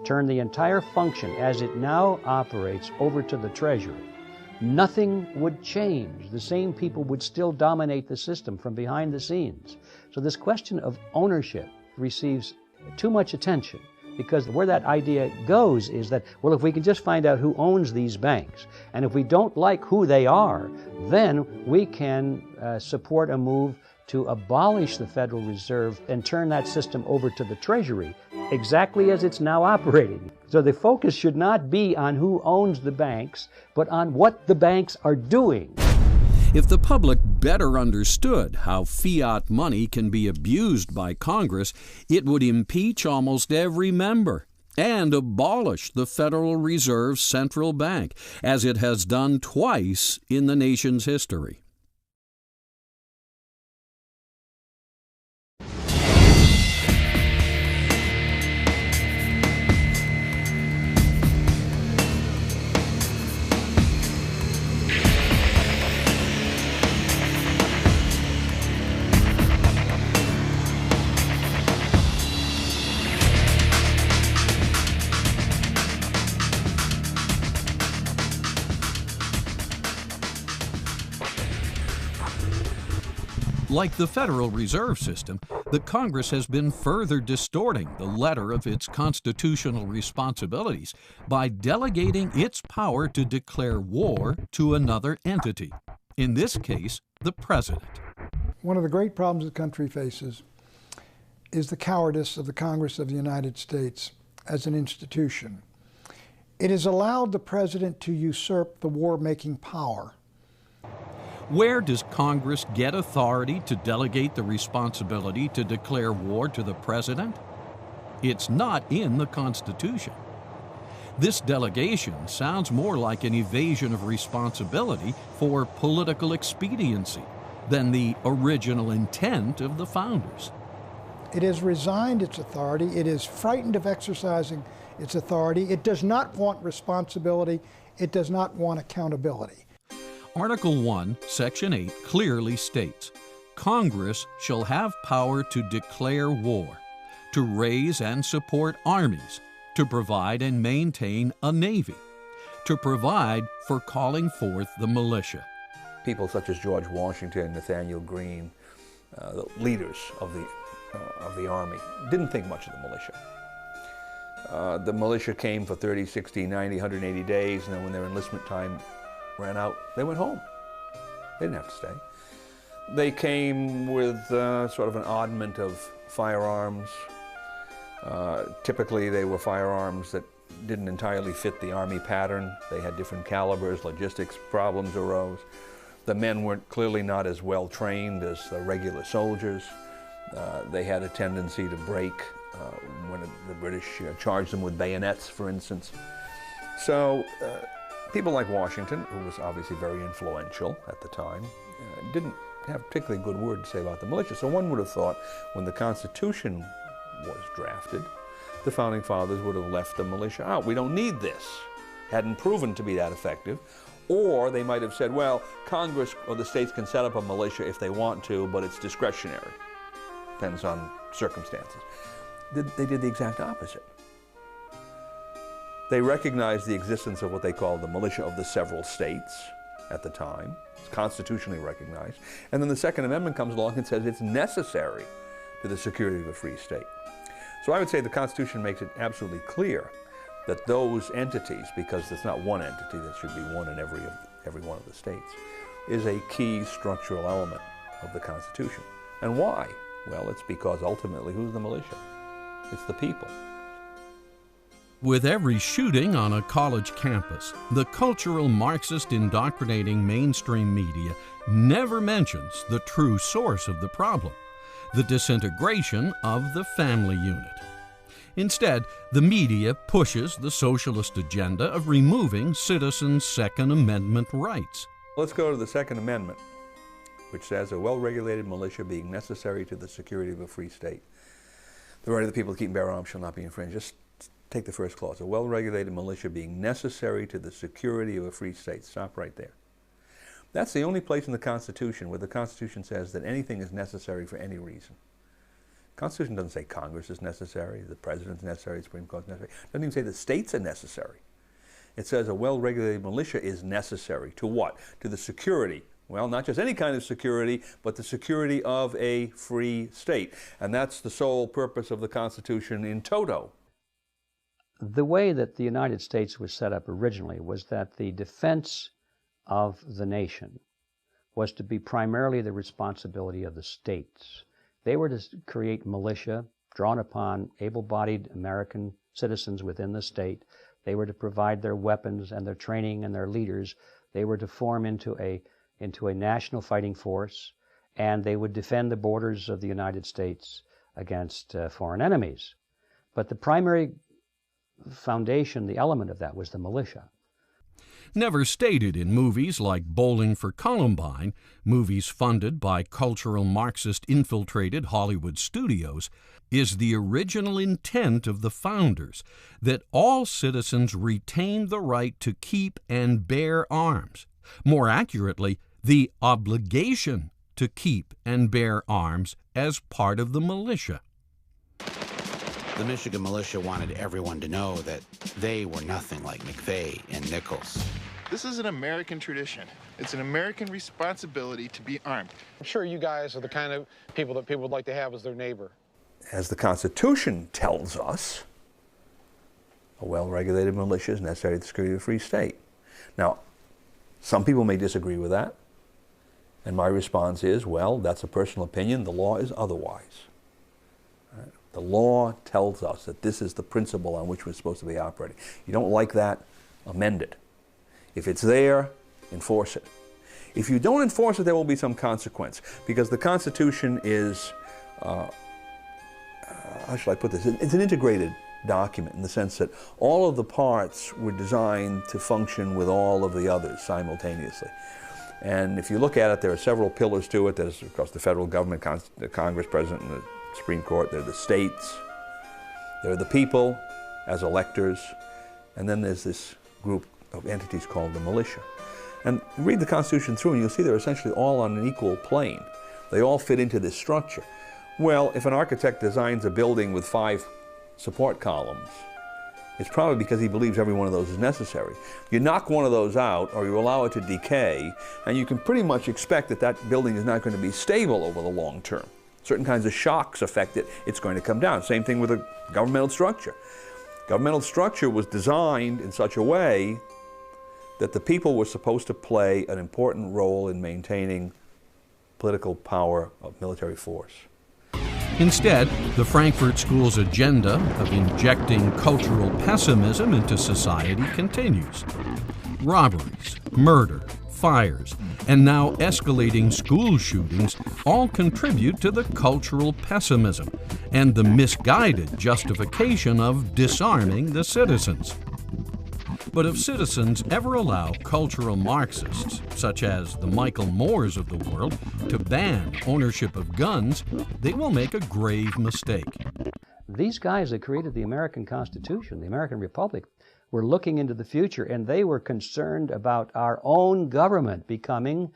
turn the entire function as it now operates over to the Treasury, nothing would change. The same people would still dominate the system from behind the scenes. So this question of ownership receives too much attention, because where that idea goes is that, well, if we can just find out who owns these banks, and if we don't like who they are, then we can support a move to abolish the Federal Reserve and turn that system over to the Treasury, exactly as it's now operating. So the focus should not be on who owns the banks, but on what the banks are doing. If the public better understood how fiat money can be abused by Congress, it would impeach almost every member and abolish the Federal Reserve Central Bank, as it has done twice in the nation's history. Like the Federal Reserve System, the Congress has been further distorting the letter of its constitutional responsibilities by delegating its power to declare war to another entity, in this case, the President. One of the great problems the country faces is the cowardice of the Congress of the United States as an institution. It has allowed the President to usurp the war-making power. Where does Congress get authority to delegate the responsibility to declare war to the President? It's not in the Constitution. This delegation sounds more like an evasion of responsibility for political expediency than the original intent of the founders. It has resigned its authority. It is frightened of exercising its authority. It does not want responsibility. It does not want accountability. Article 1, Section 8 clearly states, Congress shall have power to declare war, to raise and support armies, to provide and maintain a navy, to provide for calling forth the militia. People such as George Washington, Nathaniel Greene, the leaders of the of the Army didn't think much of the militia. The militia came for 30, 60, 90, 180 days, and then when their enlistment time ran out, they went home. They didn't have to stay. They came with sort of an oddment of firearms. Typically, they were firearms that didn't entirely fit the Army pattern. They had different calibers, logistics problems arose. The men weren't clearly not as well trained as the regular soldiers. They had a tendency to break when the British charged them with bayonets, for instance. So people like Washington, who was obviously very influential at the time, didn't have a particularly good word to say about the militia. So one would have thought when the Constitution was drafted, the Founding Fathers would have left the militia out. We don't need this. Hadn't proven to be that effective. Or they might have said, well, Congress or the states can set up a militia if they want to, but it's discretionary. Depends on circumstances. They did the exact opposite. They recognized the existence of what they called the militia of the several states at the time. It's constitutionally recognized. And then the Second Amendment comes along and says it's necessary to the security of a free state. So I would say the Constitution makes it absolutely clear that those entities, because it's not one entity, that should be one in every one of the states, is a key structural element of the Constitution. And why? Well, it's because ultimately, who's the militia? It's the people. With every shooting on a college campus, the cultural Marxist indoctrinating mainstream media never mentions the true source of the problem, the disintegration of the family unit. Instead, the media pushes the socialist agenda of removing citizens' Second Amendment rights. Let's go to the Second Amendment, which says a well-regulated militia being necessary to the security of a free state. The right of the people to keep and bear arms shall not be infringed. Just take the first clause. A well-regulated militia being necessary to the security of a free state. Stop right there. That's the only place in the Constitution where the Constitution says that anything is necessary for any reason. The Constitution doesn't say Congress is necessary, the President is necessary, the Supreme Court is necessary. It doesn't even say the states are necessary. It says a well-regulated militia is necessary to what? To the security. Well, not just any kind of security, but the security of a free state. And that's the sole purpose of the Constitution in toto. The way that the United States was set up originally was that the defense of the nation was to be primarily the responsibility of the states. They were to create militia drawn upon able-bodied American citizens within the state. They were to provide their weapons and their training and their leaders. They were to form into a national fighting force, and they would defend the borders of the United States against foreign enemies. But the primary foundation, the element of that, was the militia. Never stated in movies like Bowling for Columbine, movies funded by cultural Marxist-infiltrated Hollywood studios, is the original intent of the founders that all citizens retain the right to keep and bear arms. More accurately, the obligation to keep and bear arms as part of the militia. The Michigan militia wanted everyone to know that they were nothing like McVeigh and Nichols. This is an American tradition. It's an American responsibility to be armed. I'm sure you guys are the kind of people that people would like to have as their neighbor. As the Constitution tells us, a well-regulated militia is necessary to the security of a free state. Now, some people may disagree with that, and my response is, well, that's a personal opinion. The law is otherwise. Right? The law tells us that this is the principle on which we're supposed to be operating. You don't like that, amend it. If it's there, enforce it. If you don't enforce it, there will be some consequence, because the Constitution is, how shall I put this? It's an integrated document in the sense that all of the parts were designed to function with all of the others simultaneously. And if you look at it, there are several pillars to it. There's, of course, the federal government, the Congress, President, and the Supreme Court. There are the states. There are the people as electors. And then there's this group of entities called the militia. And read the Constitution through and you'll see they're essentially all on an equal plane. They all fit into this structure. Well, if an architect designs a building with 5 support columns, it's probably because he believes every one of those is necessary. You knock one of those out, or you allow it to decay, and you can pretty much expect that that building is not going to be stable over the long term. certain kinds of shocks affect it, it's going to come down. Same thing with a governmental structure. Governmental structure was designed in such a way that the people were supposed to play an important role in maintaining political power of military force. Instead, the Frankfurt School's agenda of injecting cultural pessimism into society continues. Robberies, murder, fires, and now escalating school shootings all contribute to the cultural pessimism and the misguided justification of disarming the citizens. But if citizens ever allow cultural Marxists, such as the Michael Moores of the world, to ban ownership of guns, they will make a grave mistake. These guys that created the American Constitution, the American Republic, were looking into the future, and they were concerned about our own government becoming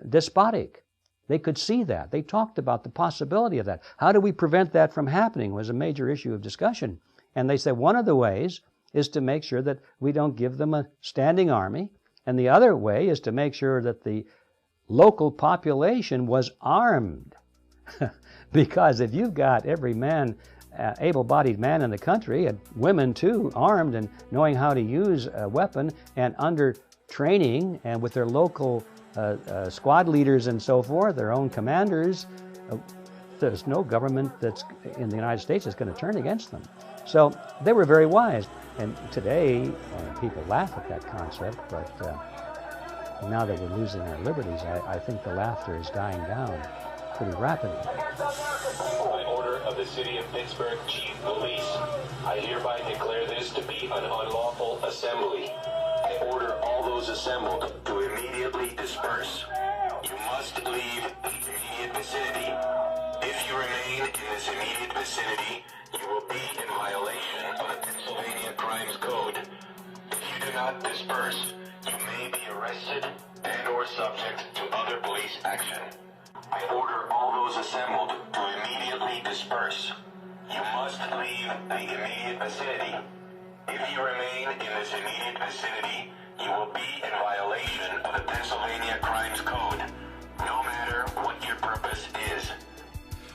despotic. They could see that. They talked about the possibility of that. How do we prevent that from happening was a major issue of discussion. And they said one of the ways is to make sure that we don't give them a standing army, and the other way is to make sure that the local population was armed. Because if you've got every man, able-bodied man in the country, and women too, armed and knowing how to use a weapon and under training and with their local squad leaders and so forth, their own commanders, there's no government that's in the United States that's going to turn against them. So they were very wise. And today, people laugh at that concept, but now that we're losing our liberties, I think the laughter is dying down pretty rapidly. By order of the City of Pittsburgh Chief Police, I hereby declare this to be an unlawful assembly. I order all those assembled to immediately disperse. You must leave the immediate vicinity. If you remain in this immediate vicinity, you will be in violation of the Pennsylvania Crimes Code. If you do not disperse, you may be arrested and/or subject to other police action. I order all those assembled to immediately disperse. You must leave the immediate vicinity. If you remain in this immediate vicinity, you will be in violation of the Pennsylvania Crimes Code, no matter what your purpose is.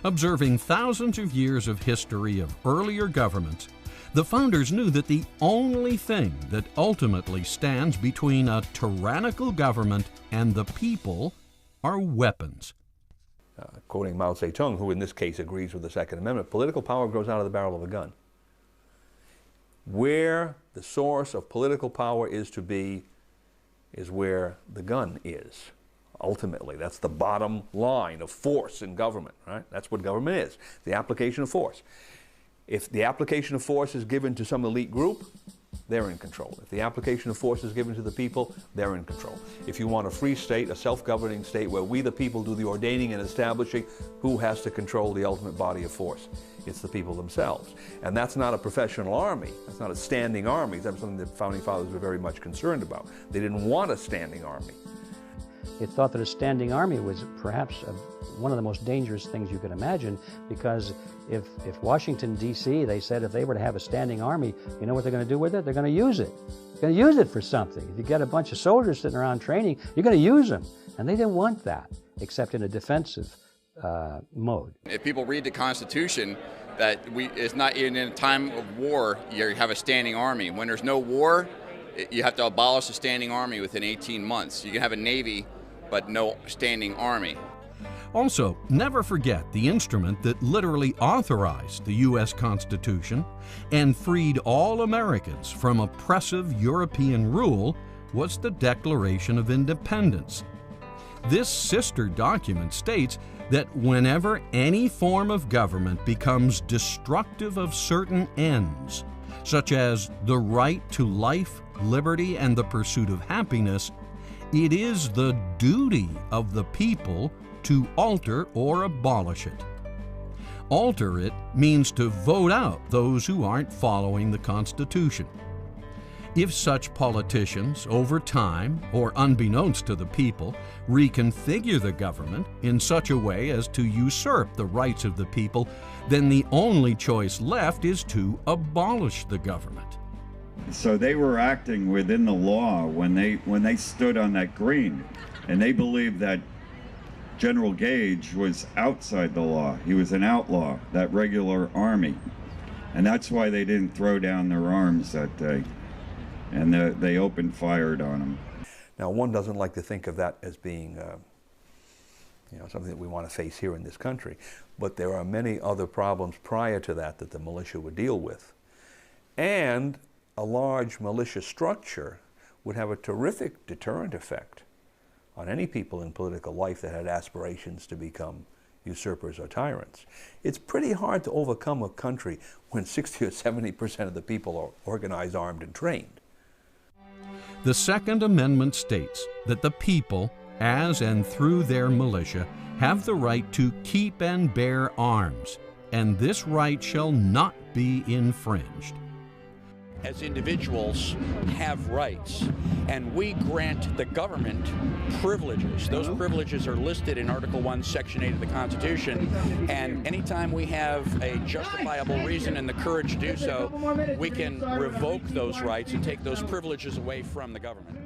Observing thousands of years of history of earlier governments, the founders knew that the only thing that ultimately stands between a tyrannical government and the people are weapons. Quoting Mao Zedong, who in this case agrees with the Second Amendment, political power grows out of the barrel of a gun. Where the source of political power is to be is where the gun is. Ultimately, that's the bottom line of force in government, right? That's what government is, the application of force. If the application of force is given to some elite group, they're in control. If the application of force is given to the people, they're in control. If you want a free state, a self-governing state where we the people do the ordaining and establishing, who has to control the ultimate body of force? It's the people themselves. And that's not a professional army. That's not a standing army. That's something the Founding Fathers were very much concerned about. They didn't want a standing army. It thought that a standing army was perhaps one of the most dangerous things you could imagine, because if Washington, D.C., they said if they were to have a standing army, you know what they're going to do with it? They're going to use it. They're going to use it for something. If you get a bunch of soldiers sitting around training, you're going to use them. And they didn't want that, except in a defensive mode. If people read the Constitution, that it's not in a time of war, you have a standing army. When there's no war, you have to abolish the standing army within 18 months. You can have a navy, but no standing army. Also, never forget the instrument that literally authorized the U.S. Constitution and freed all Americans from oppressive European rule was the Declaration of Independence. This sister document states that whenever any form of government becomes destructive of certain ends, such as the right to life, liberty, and the pursuit of happiness, it is the duty of the people to alter or abolish it. Alter it means to vote out those who aren't following the Constitution. If such politicians, over time, or unbeknownst to the people, reconfigure the government in such a way as to usurp the rights of the people, then the only choice left is to abolish the government. So they were acting within the law when they stood on that green, and they believed that General Gage was outside the law. He was an outlaw, that regular army. And that's why they didn't throw down their arms that day. And they opened fire on him. Now, one doesn't like to think of that as being something that we want to face here in this country. But there are many other problems prior to that that the militia would deal with. And a large militia structure would have a terrific deterrent effect on any people in political life that had aspirations to become usurpers or tyrants. It's pretty hard to overcome a country when 60 or 70% of the people are organized, armed, and trained. The Second Amendment states that the people, as and through their militia, have the right to keep and bear arms, and this right shall not be infringed. As individuals have rights, and we grant the government privileges. Those privileges are listed in Article 1, Section 8 of the Constitution, and anytime we have a justifiable reason and the courage to do so, we can revoke those rights and take those privileges away from the government.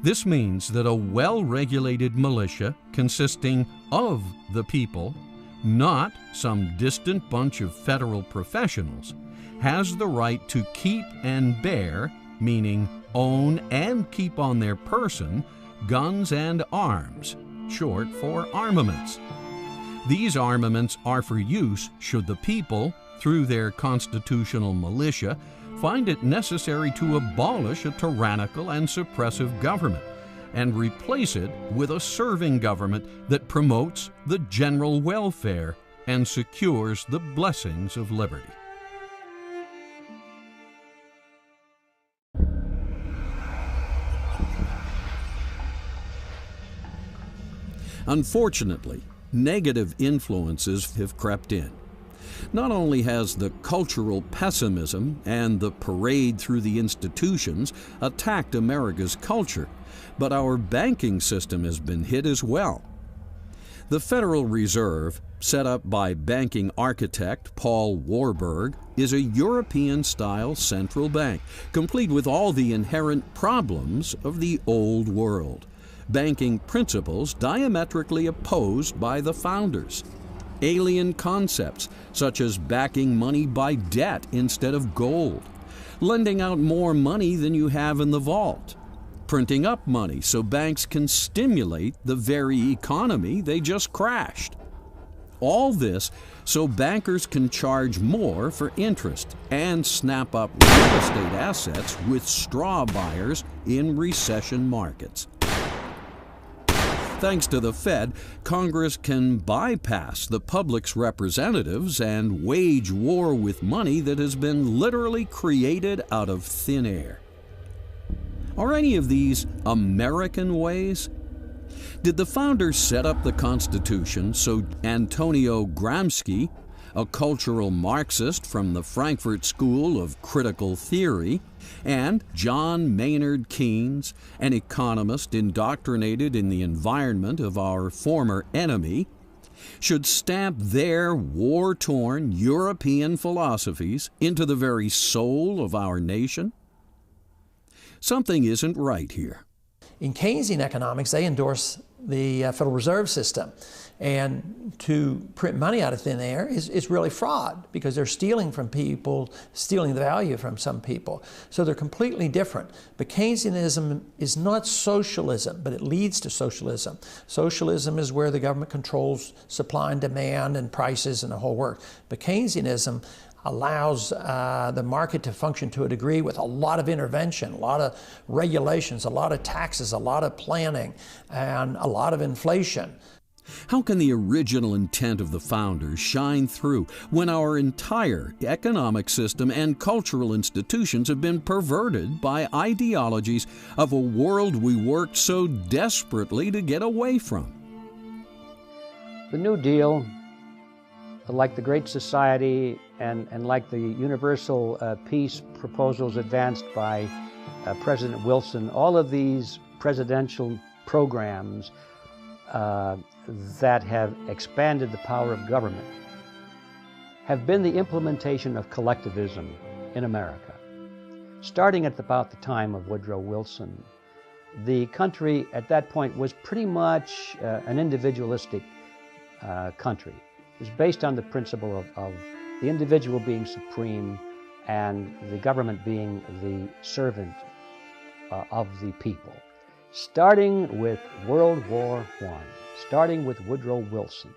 This means that a well-regulated militia consisting of the people, not some distant bunch of federal professionals, has the right to keep and bear, meaning own and keep on their person, guns and arms, short for armaments. These armaments are for use should the people, through their constitutional militia, find it necessary to abolish a tyrannical and suppressive government and replace it with a serving government that promotes the general welfare and secures the blessings of liberty. Unfortunately, negative influences have crept in. Not only has the cultural pessimism and the parade through the institutions attacked America's culture, but our banking system has been hit as well. The Federal Reserve, set up by banking architect Paul Warburg, is a European-style central bank, complete with all the inherent problems of the old world. Banking principles diametrically opposed by the founders. Alien concepts such as backing money by debt instead of gold, lending out more money than you have in the vault, printing up money so banks can stimulate the very economy they just crashed. All this so bankers can charge more for interest and snap up real estate assets with straw buyers in recession markets. Thanks to the Fed, Congress can bypass the public's representatives and wage war with money that has been literally created out of thin air. Are any of these American ways? Did the founders set up the Constitution so Antonio Gramsci, a cultural Marxist from the Frankfurt School of Critical Theory, and John Maynard Keynes, an economist indoctrinated in the environment of our former enemy, should stamp their war-torn European philosophies into the very soul of our nation? Something isn't right here. In Keynesian economics, they endorse the Federal Reserve System. And to print money out of thin air is really fraud, because they're stealing from people, stealing the value from some people. So they're completely different. But Keynesianism is not socialism, but it leads to socialism. Socialism is where the government controls supply and demand and prices and the whole work. But Keynesianism allows the market to function to a degree with a lot of intervention, a lot of regulations, a lot of taxes, a lot of planning, and a lot of inflation. How can the original intent of the founders shine through when our entire economic system and cultural institutions have been perverted by ideologies of a world we worked so desperately to get away from? The New Deal, like the Great Society and like the universal peace proposals advanced by President Wilson, all of these presidential programs that have expanded the power of government have been the implementation of collectivism in America. Starting at about the time of Woodrow Wilson, the country at that point was pretty much an individualistic country. It was based on the principle of the individual being supreme and the government being the servant of the people. Starting with World War I, starting with Woodrow Wilson,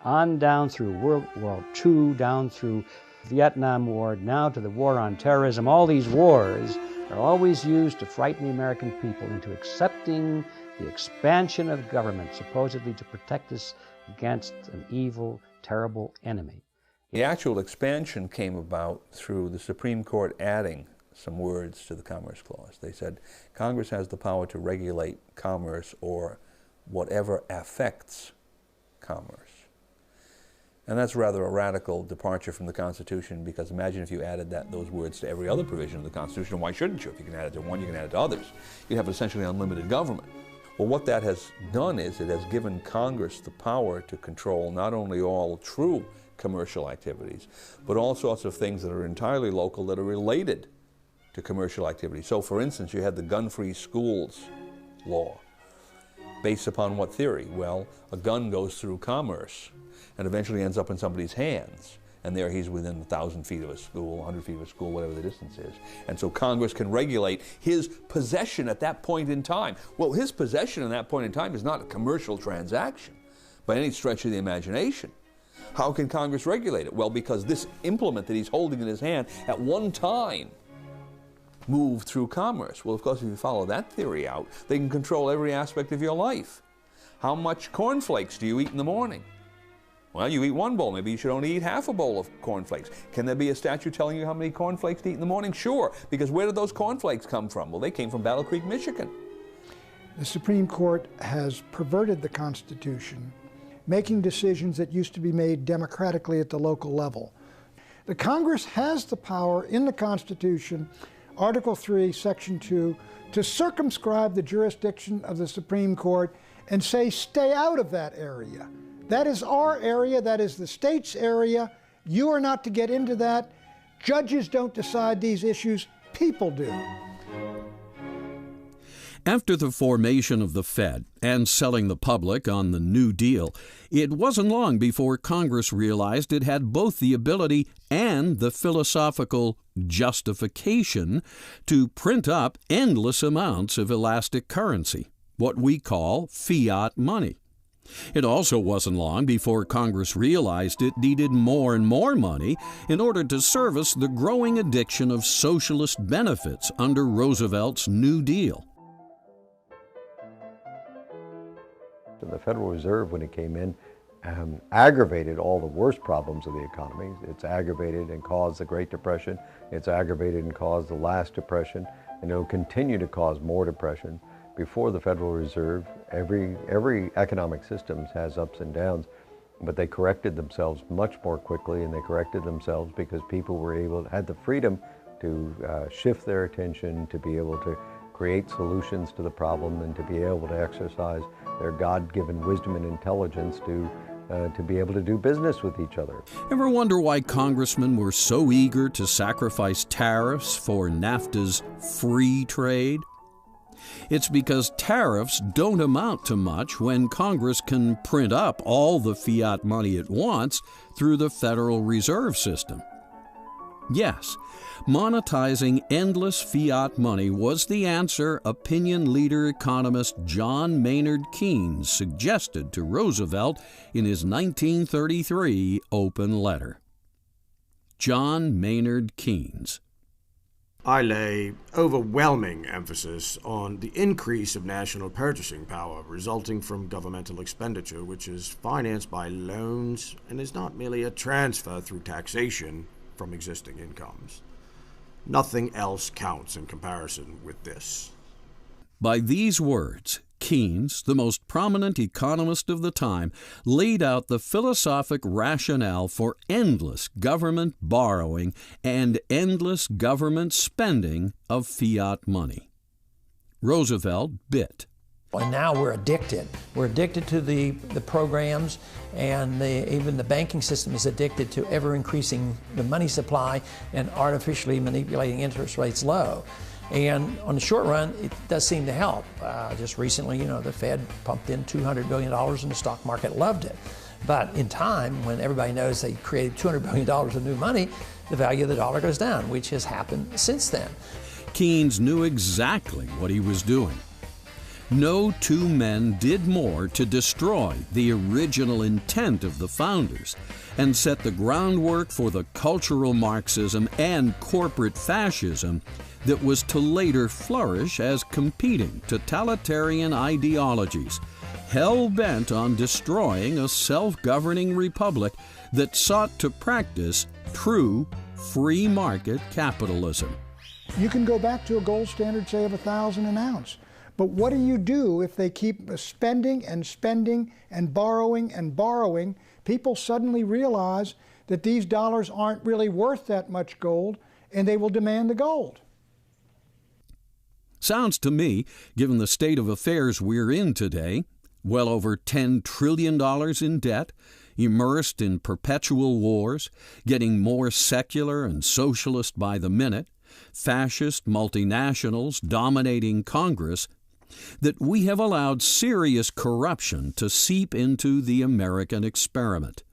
on down through World War II, down through Vietnam War, now to the war on terrorism. All these wars are always used to frighten the American people into accepting the expansion of government, supposedly to protect us against an evil, terrible enemy. The actual expansion came about through the Supreme Court adding some words to the Commerce Clause. They said Congress has the power to regulate commerce or whatever affects commerce. And that's rather a radical departure from the Constitution, because imagine if you added those words to every other provision of the Constitution. Why shouldn't you? If you can add it to one, you can add it to others. You'd have essentially unlimited government. Well, what that has done is it has given Congress the power to control not only all true commercial activities, but all sorts of things that are entirely local that are related to commercial activities. So, for instance, you had the gun-free schools law. Based upon what theory? Well, a gun goes through commerce and eventually ends up in somebody's hands. And there he's within 1,000 feet of a school, 100 feet of a school, whatever the distance is. And so Congress can regulate his possession at that point in time. Well, his possession at that point in time is not a commercial transaction by any stretch of the imagination. How can Congress regulate it? Well, because this implement that he's holding in his hand at one time moved through commerce. Well, of course, if you follow that theory out, they can control every aspect of your life. How much cornflakes do you eat in the morning? Well, you eat one bowl. Maybe you should only eat half a bowl of cornflakes. Can there be a statute telling you how many cornflakes to eat in the morning? Sure, because where did those cornflakes come from? Well, they came from Battle Creek, Michigan. The Supreme Court has perverted the Constitution, making decisions that used to be made democratically at the local level. The Congress has the power in the Constitution, Article 3, Section 2, to circumscribe the jurisdiction of the Supreme Court and say, stay out of that area. That is our area, that is the state's area. You are not to get into that. Judges don't decide these issues, people do. After the formation of the Fed and selling the public on the New Deal, it wasn't long before Congress realized it had both the ability and the philosophical justification to print up endless amounts of elastic currency, what we call fiat money. It also wasn't long before Congress realized it needed more and more money in order to service the growing addiction of socialist benefits under Roosevelt's New Deal. The Federal Reserve, when it came in, aggravated all the worst problems of the economy. It's aggravated and caused the Great Depression. It's aggravated and caused the last Depression, and it will continue to cause more depression. Before the Federal Reserve, every economic system has ups and downs, but they corrected themselves much more quickly, and they corrected themselves because people had the freedom to shift their attention, to be able to create solutions to the problem, and to be able to exercise their God-given wisdom and intelligence to be able to do business with each other. Ever wonder why congressmen were so eager to sacrifice tariffs for NAFTA's free trade? It's because tariffs don't amount to much when Congress can print up all the fiat money it wants through the Federal Reserve System. Yes, monetizing endless fiat money was the answer opinion leader economist John Maynard Keynes suggested to Roosevelt in his 1933 open letter. John Maynard Keynes. I lay overwhelming emphasis on the increase of national purchasing power resulting from governmental expenditure, which is financed by loans and is not merely a transfer through taxation from existing incomes. Nothing else counts in comparison with this. By these words, Keynes, the most prominent economist of the time, laid out the philosophic rationale for endless government borrowing and endless government spending of fiat money. Roosevelt bit. And now we're addicted. We're addicted to the programs, and even the banking system is addicted to ever increasing the money supply and artificially manipulating interest rates low. And on the short run, it does seem to help. Just recently, you know, the Fed pumped in $200 billion and the stock market loved it. But in time, when everybody knows they created $200 billion of new money, the value of the dollar goes down, which has happened since then. Keynes knew exactly what he was doing. No two men did more to destroy the original intent of the founders and set the groundwork for the cultural Marxism and corporate fascism that was to later flourish as competing totalitarian ideologies, hell-bent on destroying a self-governing republic that sought to practice true free market capitalism. You can go back to a gold standard, say, of $1,000 an ounce. But what do you do if they keep spending and spending and borrowing? People suddenly realize that these dollars aren't really worth that much gold, and they will demand the gold. Sounds to me, given the state of affairs we're in today, well over $10 trillion in debt, immersed in perpetual wars, getting more secular and socialist by the minute, fascist multinationals dominating Congress, that we have allowed serious corruption to seep into the American experiment.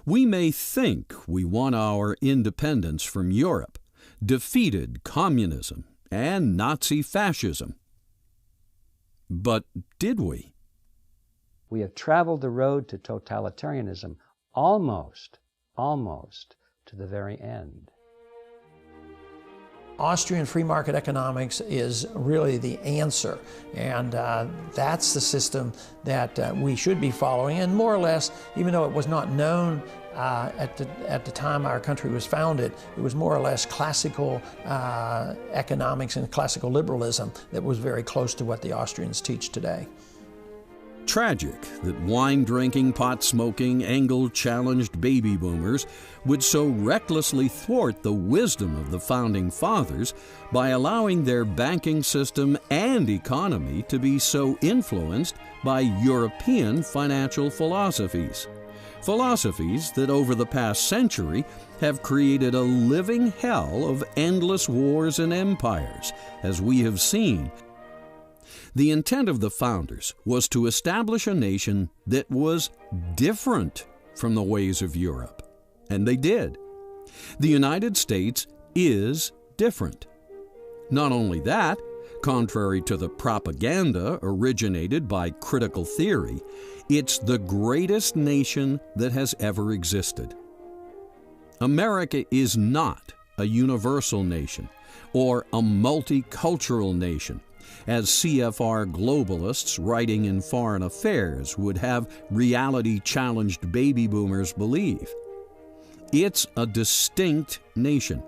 We may think we won our independence from Europe, defeated communism and Nazi fascism. But did we? We have traveled the road to totalitarianism almost to the very end. Austrian free market economics is really the answer, and that's the system that we should be following. And more or less, even though it was not known at the time our country was founded, it was more or less classical economics and classical liberalism that was very close to what the Austrians teach today. Tragic that wine-drinking, pot-smoking, angle-challenged baby boomers would so recklessly thwart the wisdom of the Founding Fathers by allowing their banking system and economy to be so influenced by European financial philosophies. Philosophies that over the past century have created a living hell of endless wars and empires, as we have seen. The intent of the founders was to establish a nation that was different from the ways of Europe, and they did. The United States is different. Not only that, contrary to the propaganda originated by critical theory, it's the greatest nation that has ever existed. America is not a universal nation or a multicultural nation, as CFR globalists writing in Foreign Affairs would have reality-challenged baby boomers believe. It's a distinct nation,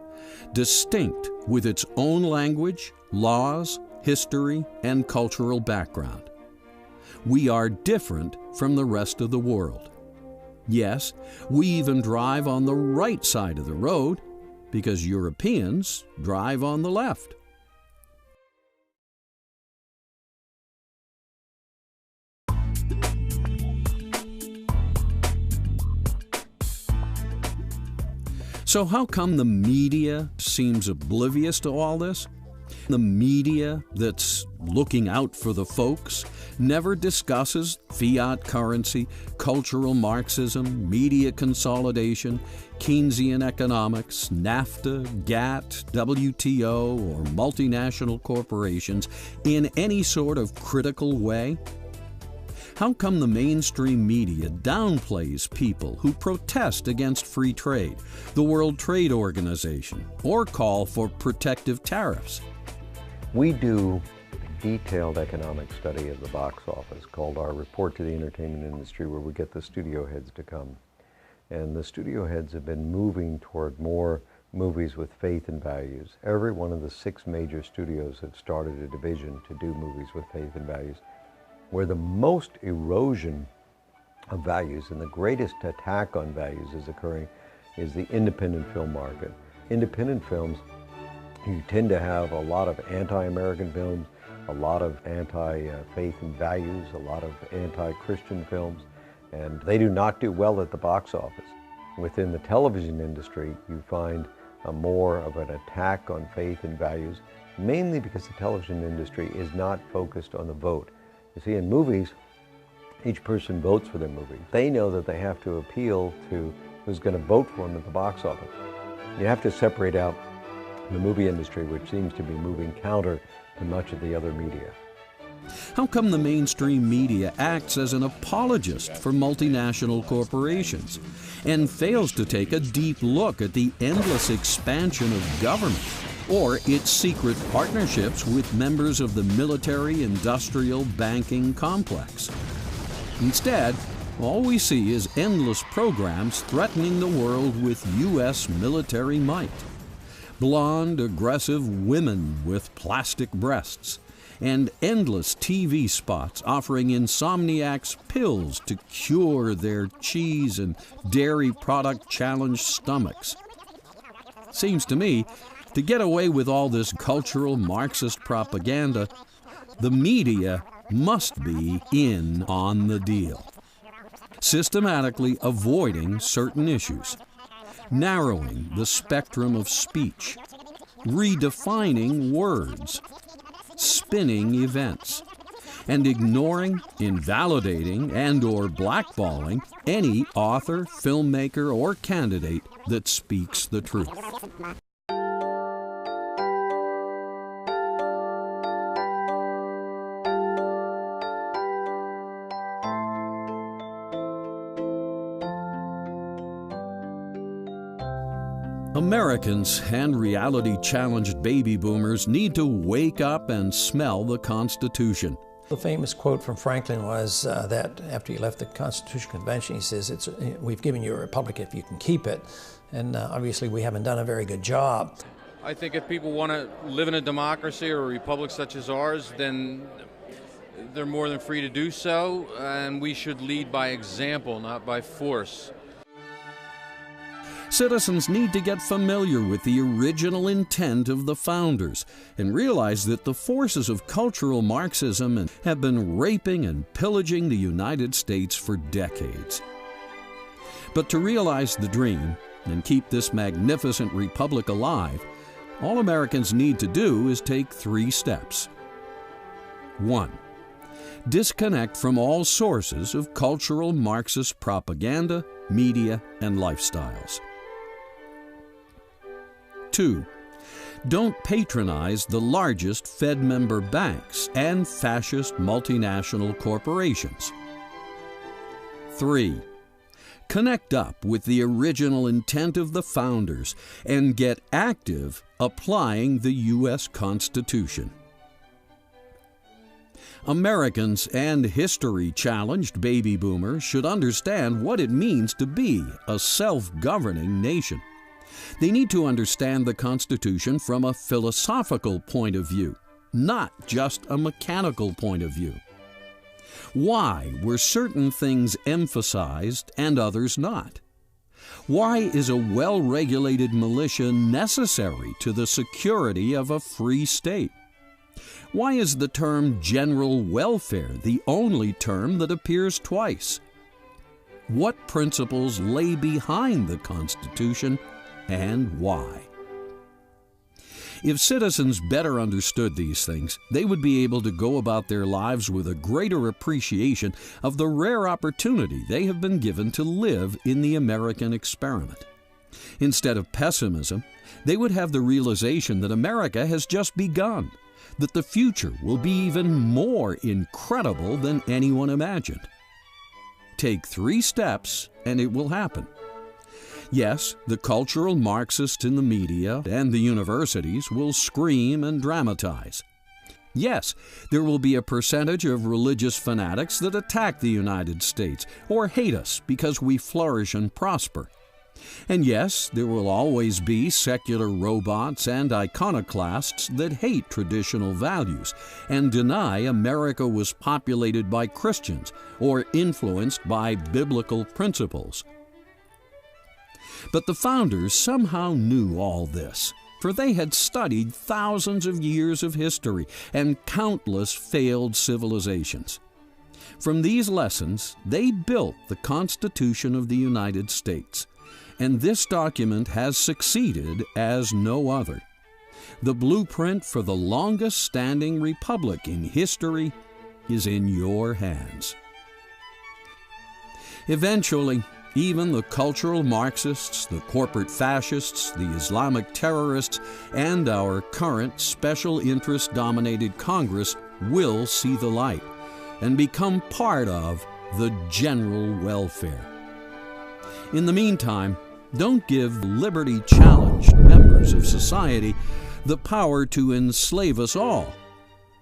distinct with its own language, laws, history, and cultural background. We are different from the rest of the world. Yes, we even drive on the right side of the road because Europeans drive on the left. So how come the media seems oblivious to all this? The media that's looking out for the folks never discusses fiat currency, cultural Marxism, media consolidation, Keynesian economics, NAFTA, GATT, WTO, or multinational corporations in any sort of critical way? How come the mainstream media downplays people who protest against free trade, the World Trade Organization, or call for protective tariffs? We do a detailed economic study of the box office called our Report to the Entertainment Industry, where we get the studio heads to come. And the studio heads have been moving toward more movies with faith and values. Every one of the 6 major studios have started a division to do movies with faith and values. Where the most erosion of values and the greatest attack on values is occurring is the independent film market. Independent films, you tend to have a lot of anti-American films, a lot of anti-faith and values, a lot of anti-Christian films, and they do not do well at the box office. Within the television industry, you find more of an attack on faith and values, mainly because the television industry is not focused on the vote. You see, in movies, each person votes for their movie. They know that they have to appeal to who's going to vote for them at the box office. You have to separate out the movie industry, which seems to be moving counter to much of the other media. How come the mainstream media acts as an apologist for multinational corporations and fails to take a deep look at the endless expansion of government or its secret partnerships with members of the military-industrial banking complex? Instead, all we see is endless programs threatening the world with U.S. military might. Blonde, aggressive women with plastic breasts, and endless TV spots offering insomniacs pills to cure their cheese and dairy product challenged stomachs. Seems to me, to get away with all this cultural Marxist propaganda, the media must be in on the deal, systematically avoiding certain issues, narrowing the spectrum of speech, redefining words, spinning events, and ignoring, invalidating, and/or blackballing any author, filmmaker, or candidate that speaks the truth. Americans and reality-challenged baby boomers need to wake up and smell the Constitution. The famous quote from Franklin was that after he left the Constitutional Convention, he says, "We've given you a republic if you can keep it." And obviously we haven't done a very good job. I think if people want to live in a democracy or a republic such as ours, then they're more than free to do so, and we should lead by example, not by force. Citizens need to get familiar with the original intent of the founders and realize that the forces of cultural Marxism have been raping and pillaging the United States for decades. But to realize the dream and keep this magnificent republic alive, all Americans need to do is take 3 steps. 1. Disconnect from all sources of cultural Marxist propaganda, media, and lifestyles. 2. Don't patronize the largest Fed member banks and fascist multinational corporations. 3. Connect up with the original intent of the founders and get active applying the U.S. Constitution. Americans and history-challenged baby boomers should understand what it means to be a self-governing nation. They need to understand the Constitution from a philosophical point of view, not just a mechanical point of view. Why were certain things emphasized and others not? Why is a well-regulated militia necessary to the security of a free state? Why is the term general welfare the only term that appears twice? What principles lay behind the Constitution and why? If citizens better understood these things, they would be able to go about their lives with a greater appreciation of the rare opportunity they have been given to live in the American experiment. Instead of pessimism, they would have the realization that America has just begun, that the future will be even more incredible than anyone imagined. Take 3 steps and it will happen. Yes, the cultural Marxists in the media and the universities will scream and dramatize. Yes, there will be a percentage of religious fanatics that attack the United States or hate us because we flourish and prosper. And yes, there will always be secular robots and iconoclasts that hate traditional values and deny America was populated by Christians or influenced by biblical principles. But the founders somehow knew all this, for they had studied thousands of years of history and countless failed civilizations. From these lessons, they built the Constitution of the United States, and this document has succeeded as no other. The blueprint for the longest-standing republic in history is in your hands. Eventually, even the cultural Marxists, the corporate fascists, the Islamic terrorists, and our current special interest-dominated Congress will see the light and become part of the general welfare. In the meantime, don't give liberty-challenged members of society the power to enslave us all,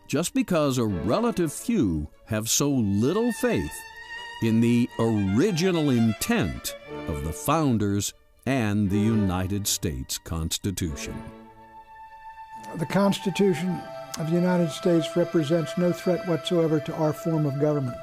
just because a relative few have so little faith in the original intent of the founders and the United States Constitution. The Constitution of the United States represents no threat whatsoever to our form of government.